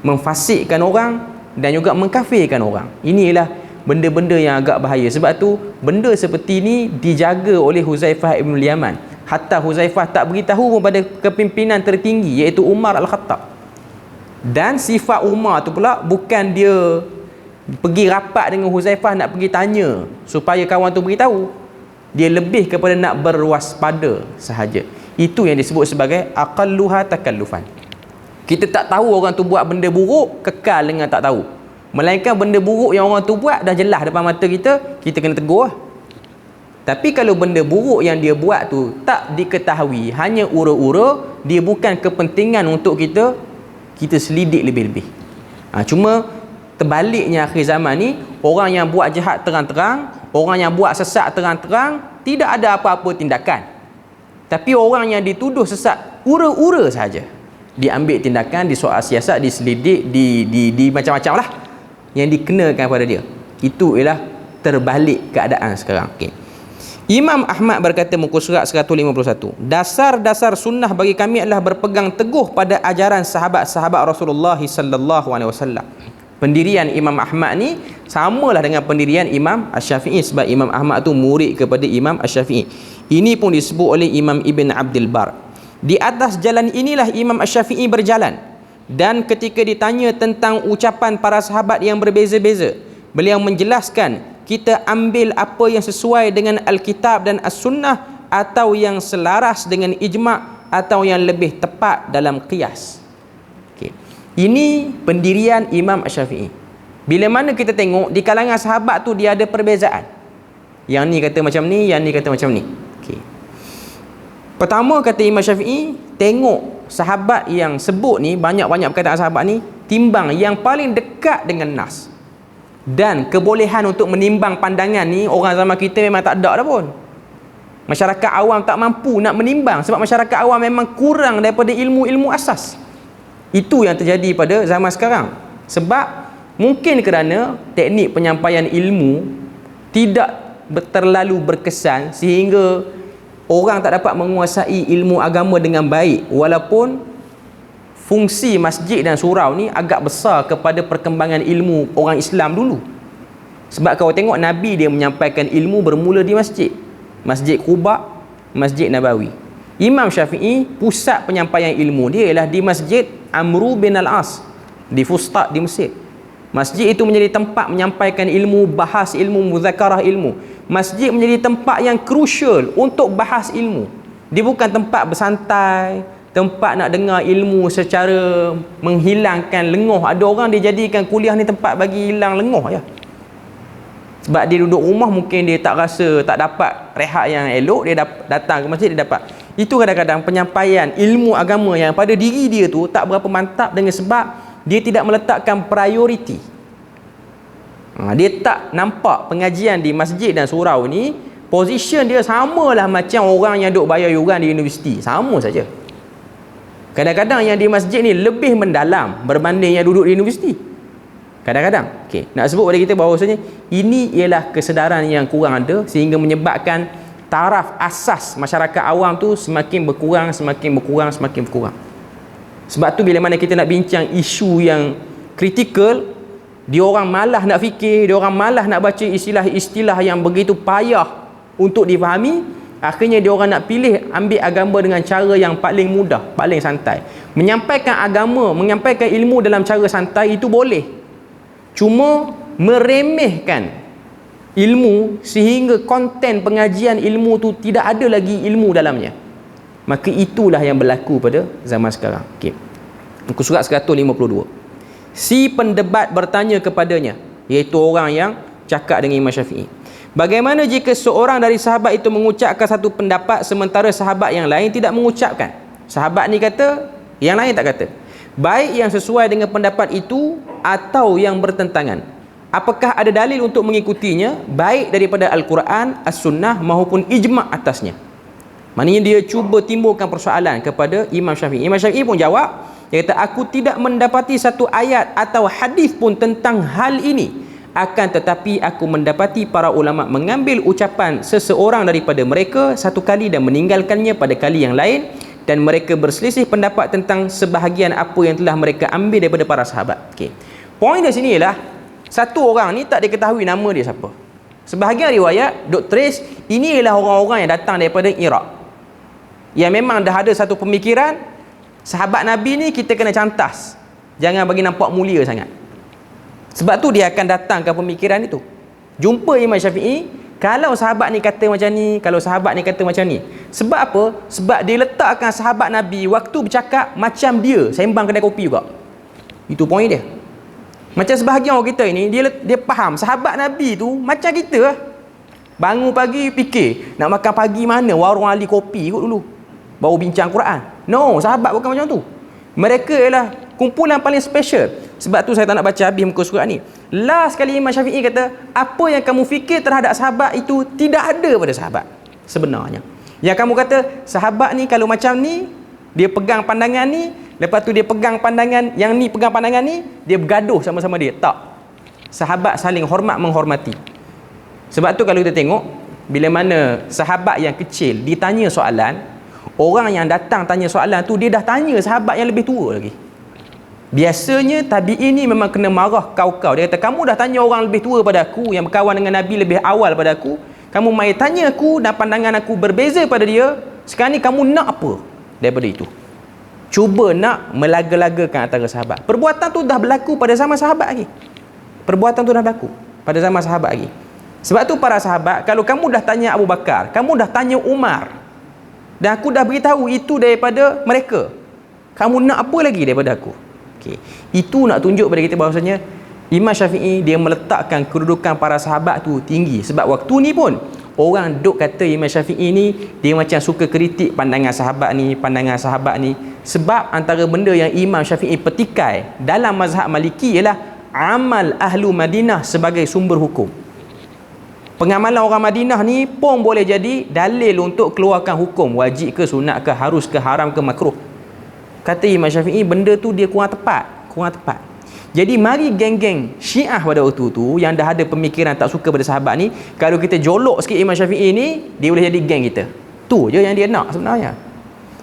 memfasikkan orang dan juga mengkafirkan orang. Inilah benda-benda yang agak bahaya. Sebab tu benda seperti ni dijaga oleh Huzaifah ibn Yaman. Hatta Huzaifah tak beritahu kepada kepimpinan tertinggi iaitu Umar Al-Khattab. Dan sifat Umar tu pula bukan dia pergi rapat dengan Huzaifah nak pergi tanya supaya kawan tu beritahu. Dia lebih kepada nak berwaspada sahaja. Itu yang disebut sebagai aqalluha takallufan. Kita tak tahu orang tu buat benda buruk, kekal dengan tak tahu. Melainkan benda buruk yang orang tu buat dah jelas depan mata kita, kita kena tegur lah. Tapi kalau benda buruk yang dia buat tu tak diketahui, hanya ura-ura, dia bukan kepentingan untuk kita selidik lebih-lebih. Cuma terbaliknya akhir zaman ni, orang yang buat jahat terang-terang, orang yang buat sesat terang-terang, tidak ada apa-apa tindakan. Tapi orang yang dituduh sesat ura-ura saja, diambil tindakan, disoal siasat, diselidik, di macam-macam lah yang dikenakan pada dia. Itu ialah terbalik keadaan sekarang. Okay. Imam Ahmad berkata muka surat 151, dasar-dasar sunnah bagi kami adalah berpegang teguh pada ajaran sahabat-sahabat Rasulullah sallallahu alaihi wasallam. Pendirian Imam Ahmad ni samalah dengan pendirian Imam Asy-Syafi'i, sebab Imam Ahmad tu murid kepada Imam Asy-Syafi'i. Ini pun disebut oleh Imam Ibn Abdul Bar. Di atas jalan inilah Imam Asy-Syafi'i berjalan. Dan ketika ditanya tentang ucapan para sahabat yang berbeza-beza, beliau menjelaskan, kita ambil apa yang sesuai dengan Alkitab dan As-Sunnah, atau yang selaras dengan ijma', atau yang lebih tepat dalam qiyas. Okay. Ini pendirian Imam Asy-Syafi'i. Bila mana kita tengok di kalangan sahabat tu dia ada perbezaan. Yang ni kata macam ni, yang ni kata macam ni. Okay. Pertama kata Imam Syafi'i, tengok sahabat yang sebut ni, banyak-banyak perkataan sahabat ni, timbang yang paling dekat dengan nas. Dan kebolehan untuk menimbang pandangan ni orang zaman kita memang tak ada dah pun. Masyarakat awam tak mampu nak menimbang sebab masyarakat awam memang kurang daripada ilmu-ilmu asas. Itu yang terjadi pada zaman sekarang. Sebab mungkin kerana teknik penyampaian ilmu tidak terlalu berkesan sehingga orang tak dapat menguasai ilmu agama dengan baik, walaupun fungsi masjid dan surau ni agak besar kepada perkembangan ilmu orang Islam dulu. Sebab kalau tengok Nabi dia menyampaikan ilmu bermula di masjid, Masjid Quba, Masjid Nabawi. Imam Syafi'i pusat penyampaian ilmu dia ialah di Masjid Amru bin Al-As di Fustat di Mesir. Masjid itu menjadi tempat menyampaikan ilmu, bahas ilmu, muzakarah ilmu. Masjid menjadi tempat yang crucial untuk bahas ilmu. Dia bukan tempat bersantai, tempat nak dengar ilmu secara menghilangkan lenguh. Ada orang dia jadikan kuliah ni tempat bagi hilang lenguh je. Sebab dia duduk rumah mungkin dia tak rasa, tak dapat rehat yang elok, dia datang ke masjid dia dapat. Itu kadang-kadang penyampaian ilmu agama yang pada diri dia tu tak berapa mantap dengan sebab dia tidak meletakkan prioriti. Dia tak nampak pengajian di masjid dan surau ni, position dia samalah macam orang yang duk bayar yuran di universiti. Sama saja. Kadang-kadang yang di masjid ni lebih mendalam berbanding yang duduk di universiti. Kadang-kadang. Okay. Nak sebut pada kita bahawasanya ini ialah kesedaran yang kurang ada sehingga menyebabkan taraf asas masyarakat awam tu semakin berkurang, semakin berkurang, semakin berkurang. Sebab tu bila mana kita nak bincang isu yang kritikal, Dia orang malas nak fikir, dia orang malas nak baca istilah-istilah yang begitu payah untuk difahami. Akhirnya dia orang nak pilih ambil agama dengan cara yang paling mudah, paling santai. Menyampaikan agama, menyampaikan ilmu dalam cara santai itu boleh. Cuma meremehkan ilmu sehingga konten pengajian ilmu tu tidak ada lagi ilmu dalamnya, maka itulah yang berlaku pada zaman sekarang. Okey. Muka surat 152. Si pendebat bertanya kepadanya, iaitu orang yang cakap dengan Imam Syafi'i, bagaimana jika seorang dari sahabat itu mengucapkan satu pendapat sementara sahabat yang lain tidak mengucapkan? Sahabat ni kata, yang lain tak kata. Baik yang sesuai dengan pendapat itu atau yang bertentangan. Apakah ada dalil untuk mengikutinya, baik daripada Al-Quran, As-Sunnah maupun ijma' atasnya? Maknanya dia cuba timbulkan persoalan kepada Imam Syafi'i. Imam Syafi'i pun jawab, dia kata, aku tidak mendapati satu ayat atau hadis pun tentang hal ini. Akan tetapi aku mendapati para ulama mengambil ucapan seseorang daripada mereka satu kali dan meninggalkannya pada kali yang lain, dan mereka berselisih pendapat tentang sebahagian apa yang telah mereka ambil daripada para sahabat. Okey. Poin di sini ialah satu orang ni tak diketahui nama dia siapa. Sebahagian riwayat dok tulis ini ialah orang-orang yang datang daripada Iraq, yang memang dah ada satu pemikiran, sahabat Nabi ni kita kena cantas, jangan bagi nampak mulia sangat. Sebab tu dia akan datangkan pemikiran itu. Jumpa Imam Syafi'i, kalau sahabat ni kata macam ni, kalau sahabat ni kata macam ni. Sebab apa? Sebab dia letakkan sahabat Nabi waktu bercakap macam dia sembang kedai kopi juga. Itu poin dia. Macam sebahagian orang kita ini, dia faham sahabat Nabi tu macam kita lah. Bangun pagi fikir nak makan pagi mana, warung Ali kopi kot dulu, baru bincang Quran. No, sahabat bukan macam tu. Mereka ialah kumpulan paling special. Sebab tu saya tak nak baca habis muka surat ni. Last sekali Imam Syafi'i kata, apa yang kamu fikir terhadap sahabat itu tidak ada pada sahabat sebenarnya. Yang kamu kata sahabat ni kalau macam ni, dia pegang pandangan ni, lepas tu dia pegang pandangan, yang ni pegang pandangan ni, dia bergaduh sama-sama dia. Tak. Sahabat saling hormat menghormati. Sebab tu kalau kita tengok, bila mana sahabat yang kecil ditanya soalan, orang yang datang tanya soalan tu, dia dah tanya sahabat yang lebih tua lagi. Biasanya tabi'in ni memang kena marah kau-kau. Dia kata, kamu dah tanya orang lebih tua pada aku, yang berkawan dengan Nabi lebih awal pada aku, kamu mai tanya aku dan pandangan aku berbeza pada dia, sekarang ni kamu nak apa daripada itu? Cuba nak melaga-lagakan antara sahabat. Perbuatan tu dah berlaku pada zaman sahabat lagi. Perbuatan tu dah berlaku pada zaman sahabat lagi. Sebab tu para sahabat, kalau kamu dah tanya Abu Bakar, kamu dah tanya Umar, dan aku dah beritahu itu daripada mereka, kamu nak apa lagi daripada aku? Okay. Itu nak tunjuk pada kita bahawasanya Imam Syafi'i dia meletakkan kedudukan para sahabat tu tinggi. Sebab waktu ni pun orang duk kata Imam Syafi'i ni dia macam suka kritik pandangan sahabat ni, pandangan sahabat ni. Sebab antara benda yang Imam Syafi'i petikai dalam mazhab Maliki ialah amal ahlu Madinah sebagai sumber hukum. Pengamalan orang Madinah ni pun boleh jadi dalil untuk keluarkan hukum, wajib ke, sunat ke, harus ke, haram ke, makruh. Kata Imam Syafi'i, benda tu dia kurang tepat. Jadi mari geng-geng Syiah pada waktu tu yang dah ada pemikiran tak suka pada sahabat ni, kalau kita jolok sikit Imam Syafi'i ni, dia boleh jadi geng kita. Tu je yang dia nak sebenarnya.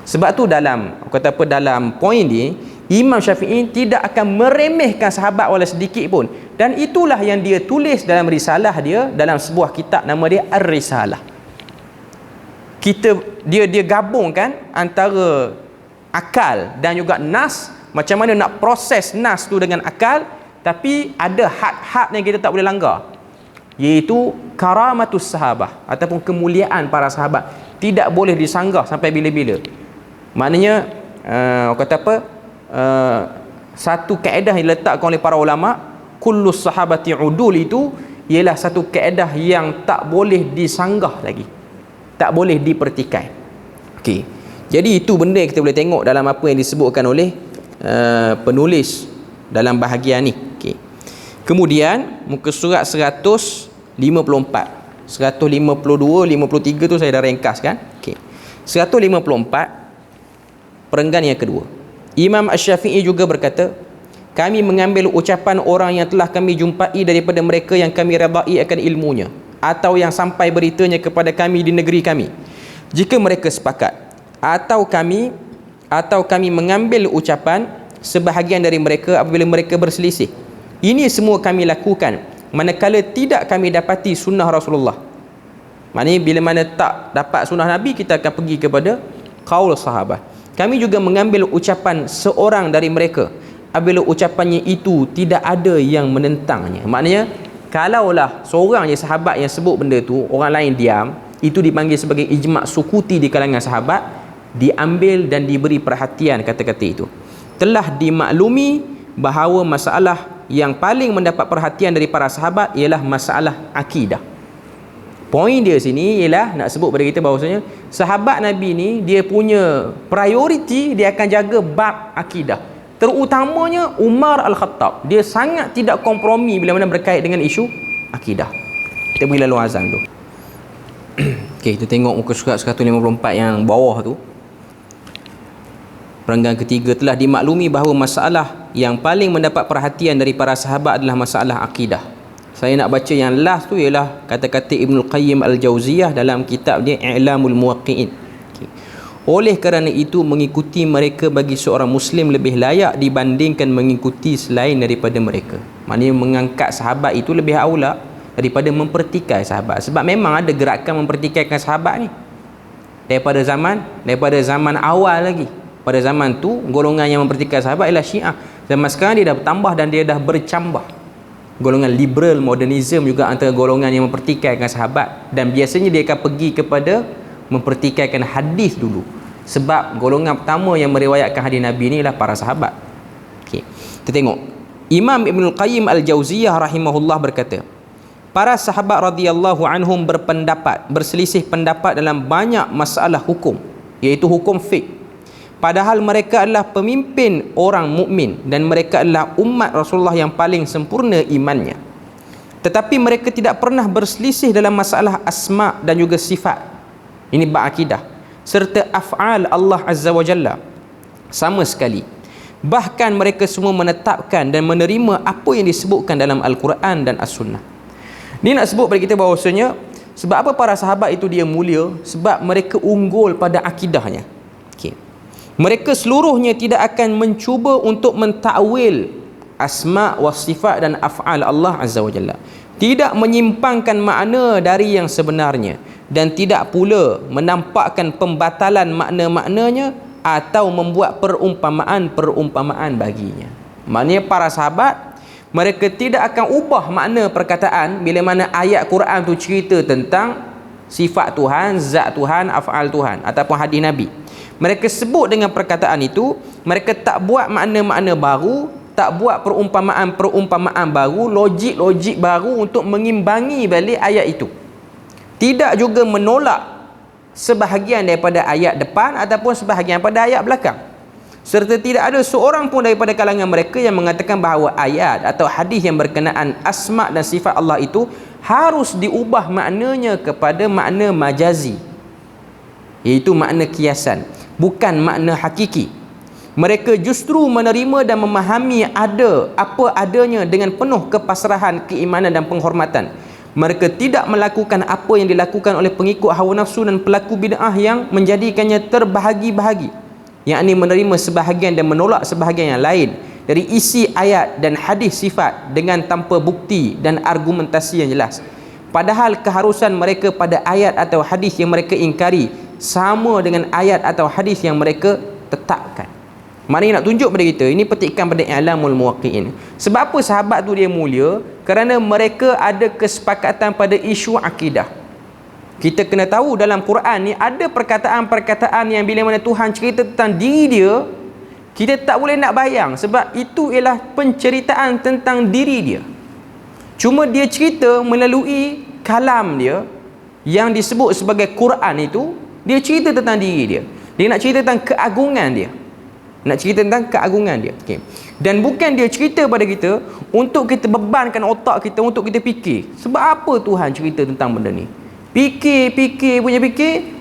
Sebab tu dalam poin ni, Imam Syafi'i tidak akan meremehkan sahabat walau sedikit pun. Dan itulah yang dia tulis dalam risalah dia, dalam sebuah kitab nama dia Ar-Risalah. Dia gabungkan antara akal dan juga nas, macam mana nak proses nas tu dengan akal, tapi ada had-had yang kita tak boleh langgar, iaitu karamatus sahabah ataupun kemuliaan para sahabat tidak boleh disanggah sampai bila-bila. Maknanya satu kaedah yang diletakkan oleh para ulama, kullus sahabati udul, itu ialah satu kaedah yang tak boleh disanggah lagi, tak boleh dipertikai. Okey. Jadi itu benda yang kita boleh tengok dalam apa yang disebutkan oleh penulis dalam bahagian ni. Okay. Kemudian muka surat 154, 152, 53 tu saya dah ringkaskan. Okay. 154, perenggan yang kedua. Imam Asy-Syafi'i juga berkata, kami mengambil ucapan orang yang telah kami jumpai daripada mereka yang kami redai akan ilmunya, atau yang sampai beritanya kepada kami di negeri kami. Jika mereka sepakat, atau kami mengambil ucapan sebahagian dari mereka apabila mereka berselisih, Ini semua kami lakukan manakala tidak kami dapati sunnah Rasulullah. Maknanya bila mana tak dapat sunnah Nabi, kita akan pergi kepada qaul sahabat. Kami juga mengambil ucapan seorang dari mereka apabila ucapannya itu tidak ada yang menentangnya. Maknanya kalaulah seorang je sahabat yang sebut benda tu, orang lain diam, itu dipanggil sebagai ijma' sukuti di kalangan sahabat, diambil dan diberi perhatian kata-kata itu. Telah dimaklumi bahawa masalah yang paling mendapat perhatian dari para sahabat ialah masalah akidah. Poin dia sini ialah nak sebut pada kita bahawasanya sahabat Nabi ni dia punya prioriti, dia akan jaga bab akidah. Terutamanya Umar Al-Khattab, dia sangat tidak kompromi bila mana berkait dengan isu akidah. Kita beri lalu azan tu. Okey, kita tengok muka surat 154 yang bawah tu. Perenggan ketiga, telah dimaklumi bahawa masalah yang paling mendapat perhatian dari para sahabat adalah masalah akidah. Saya nak baca yang last tu ialah kata-kata Ibnul Qayyim Al-Jauziyah dalam kitab dia I'lamul Muwaqqi'in. Okay. Oleh kerana itu mengikuti mereka bagi seorang Muslim lebih layak dibandingkan mengikuti selain daripada mereka. Maknanya mengangkat sahabat itu lebih aula daripada mempertikai sahabat. Sebab memang ada gerakan mempertikaikan sahabat ni daripada zaman awal lagi. Pada zaman tu golongan yang mempertikai sahabat ialah Syiah. Zaman sekarang dia dah bertambah dan dia dah bercambah. Golongan liberal modernism juga antara golongan yang mempertikaikan sahabat, dan biasanya dia akan pergi kepada mempertikaikan hadis dulu. Sebab golongan pertama yang meriwayatkan hadis Nabi ni ialah para sahabat. Okey. Kita tengok. Imam Ibnul Qayyim Al-Jauziyah rahimahullah berkata, para sahabat radhiyallahu anhum berselisih pendapat dalam banyak masalah hukum, iaitu hukum fiqh. Padahal mereka adalah pemimpin orang mukmin dan mereka adalah umat Rasulullah yang paling sempurna imannya. Tetapi mereka tidak pernah berselisih dalam masalah asma dan juga sifat. Ini bab akidah. Serta af'al Allah Azza wa Jalla. Sama sekali. Bahkan mereka semua menetapkan dan menerima apa yang disebutkan dalam Al-Quran dan As-Sunnah. Ini nak sebut pada kita bahawasanya, sebab apa para sahabat itu dia mulia? Sebab mereka unggul pada akidahnya. Mereka seluruhnya tidak akan mencuba untuk mentakwil asma wa sifat dan af'al Allah Azza wa Jalla, tidak menyimpangkan makna dari yang sebenarnya, dan tidak pula menampakkan pembatalan makna-maknanya atau membuat perumpamaan baginya. Maknanya para sahabat, mereka tidak akan ubah makna perkataan bila mana ayat Quran tu cerita tentang sifat Tuhan, zat Tuhan, af'al Tuhan ataupun hadis Nabi. Mereka sebut dengan perkataan itu, mereka tak buat makna-makna baru, tak buat perumpamaan baru, logik baru untuk mengimbangi balik ayat itu. Tidak juga menolak sebahagian daripada ayat depan ataupun sebahagian pada ayat belakang. Serta tidak ada seorang pun daripada kalangan mereka yang mengatakan bahawa ayat atau hadis yang berkenaan asma dan sifat Allah itu harus diubah maknanya kepada makna majazi, iaitu makna kiasan, bukan makna hakiki. Mereka justru menerima dan memahami apa adanya dengan penuh kepasrahan, keimanan dan penghormatan. Mereka tidak melakukan apa yang dilakukan oleh pengikut hawa nafsu dan pelaku bid'ah yang menjadikannya terbahagi-bahagi, yakni menerima sebahagian dan menolak sebahagian yang lain dari isi ayat dan hadis sifat dengan tanpa bukti dan argumentasi yang jelas. Padahal keharusan mereka pada ayat atau hadis yang mereka ingkari sama dengan ayat atau hadis yang mereka tetapkan. Maknanya nak tunjuk pada kita, ini petikan pada I'lamul Muwaqqi'in. Sebab apa sahabat tu dia mulia? Kerana mereka ada kesepakatan pada isu akidah. Kita kena tahu dalam Quran ni ada perkataan-perkataan yang bila mana Tuhan cerita tentang diri dia, kita tak boleh nak bayang, sebab itu ialah penceritaan tentang diri dia. Cuma dia cerita melalui kalam dia yang disebut sebagai Quran itu. Dia cerita tentang diri dia. Dia nak cerita tentang keagungan dia. Okay. Dan bukan dia cerita pada kita untuk kita bebankan otak kita untuk kita fikir. Sebab apa Tuhan cerita tentang benda ni? Fikir,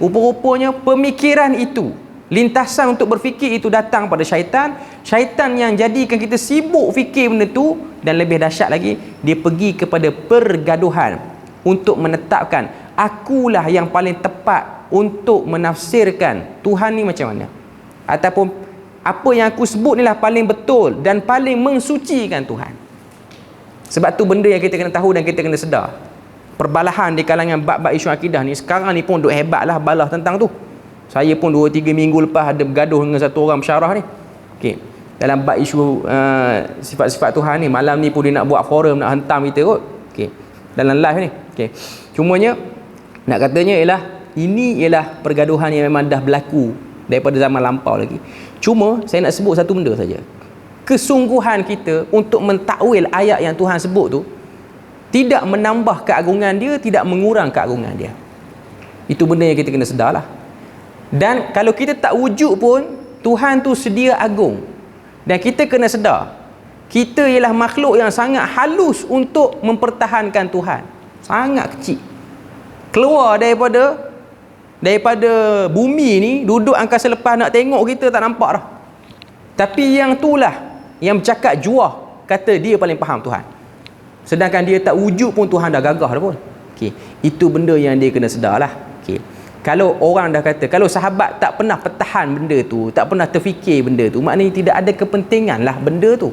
rupa-rupanya pemikiran itu, lintasan untuk berfikir itu datang pada syaitan. Syaitan yang jadikan kita sibuk fikir benda tu, dan lebih dahsyat lagi, dia pergi kepada pergaduhan untuk menetapkan akulah yang paling tepat untuk menafsirkan Tuhan ni macam mana, ataupun apa yang aku sebut ni lah paling betul dan paling mensucikan Tuhan. Sebab tu benda yang kita kena tahu dan kita kena sedar. Perbalahan di kalangan bab-bab isu akidah ni sekarang ni pun duk hebat lah balah tentang tu. Saya pun 2-3 minggu lepas ada bergaduh dengan satu orang pensyarah ni. Okey. Dalam bab isu sifat-sifat Tuhan ni, malam ni pun dia nak buat forum, nak hentam kita kot. Okey. Dalam live ni. Okey. Cumanya nak katanya ialah ini ialah pergaduhan yang memang dah berlaku daripada zaman lampau lagi. Cuma saya nak sebut satu benda saja. Kesungguhan kita untuk mentakwil ayat yang Tuhan sebut tu tidak menambah keagungan dia, tidak mengurang keagungan dia. Itu benda yang kita kena sedarlah. Dan kalau kita tak wujud pun, Tuhan tu sedia agung. Dan kita kena sedar, kita ialah makhluk yang sangat halus untuk mempertahankan Tuhan. Sangat kecil. Keluar daripada bumi ni, duduk angkasa lepas nak tengok kita tak nampak dah. Tapi yang itulah yang bercakap juah, kata dia paling faham Tuhan. Sedangkan dia tak wujud pun Tuhan dah gagah dah pun. Okey, itu benda yang dia kena sedarlah. Okey. Kalau orang dah kata, kalau sahabat tak pernah pertahan benda tu, tak pernah terfikir benda tu, maknanya tidak ada kepentingan lah benda tu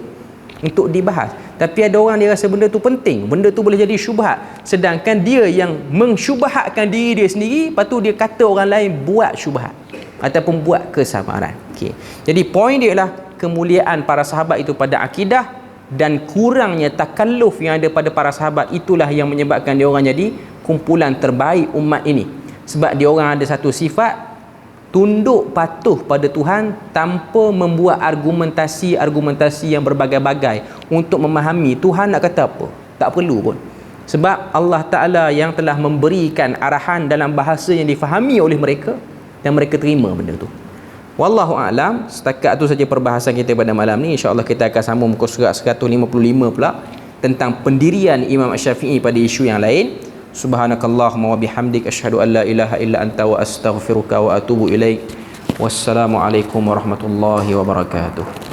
untuk dibahas. Tapi ada orang dia rasa benda tu penting, benda tu boleh jadi syubhat, sedangkan dia yang mensyubhatkan diri dia sendiri, lepas tu dia kata orang lain buat syubhat ataupun buat kesamaran. Okey. Jadi poin dia ialah kemuliaan para sahabat itu pada akidah dan kurangnya takalluf yang ada pada para sahabat, itulah yang menyebabkan dia orang jadi kumpulan terbaik umat ini. Sebab dia orang ada satu sifat, tunduk patuh pada Tuhan tanpa membuat argumentasi yang berbagai-bagai untuk memahami Tuhan nak kata apa. Tak perlu pun. Sebab Allah Ta'ala yang telah memberikan arahan dalam bahasa yang difahami oleh mereka dan mereka terima benda tu. Wallahu a'lam. Setakat tu saja perbahasan kita pada malam ni. InsyaAllah kita akan sambung muka surat 155 pula tentang pendirian Imam Asy-Syafi'i pada isu yang lain. Subhanakallahumma wa bihamdik asyhadu an la ilaha illa anta wa astaghfiruka wa atubu ilaik. Wassalamualaikum warahmatullahi wabarakatuh.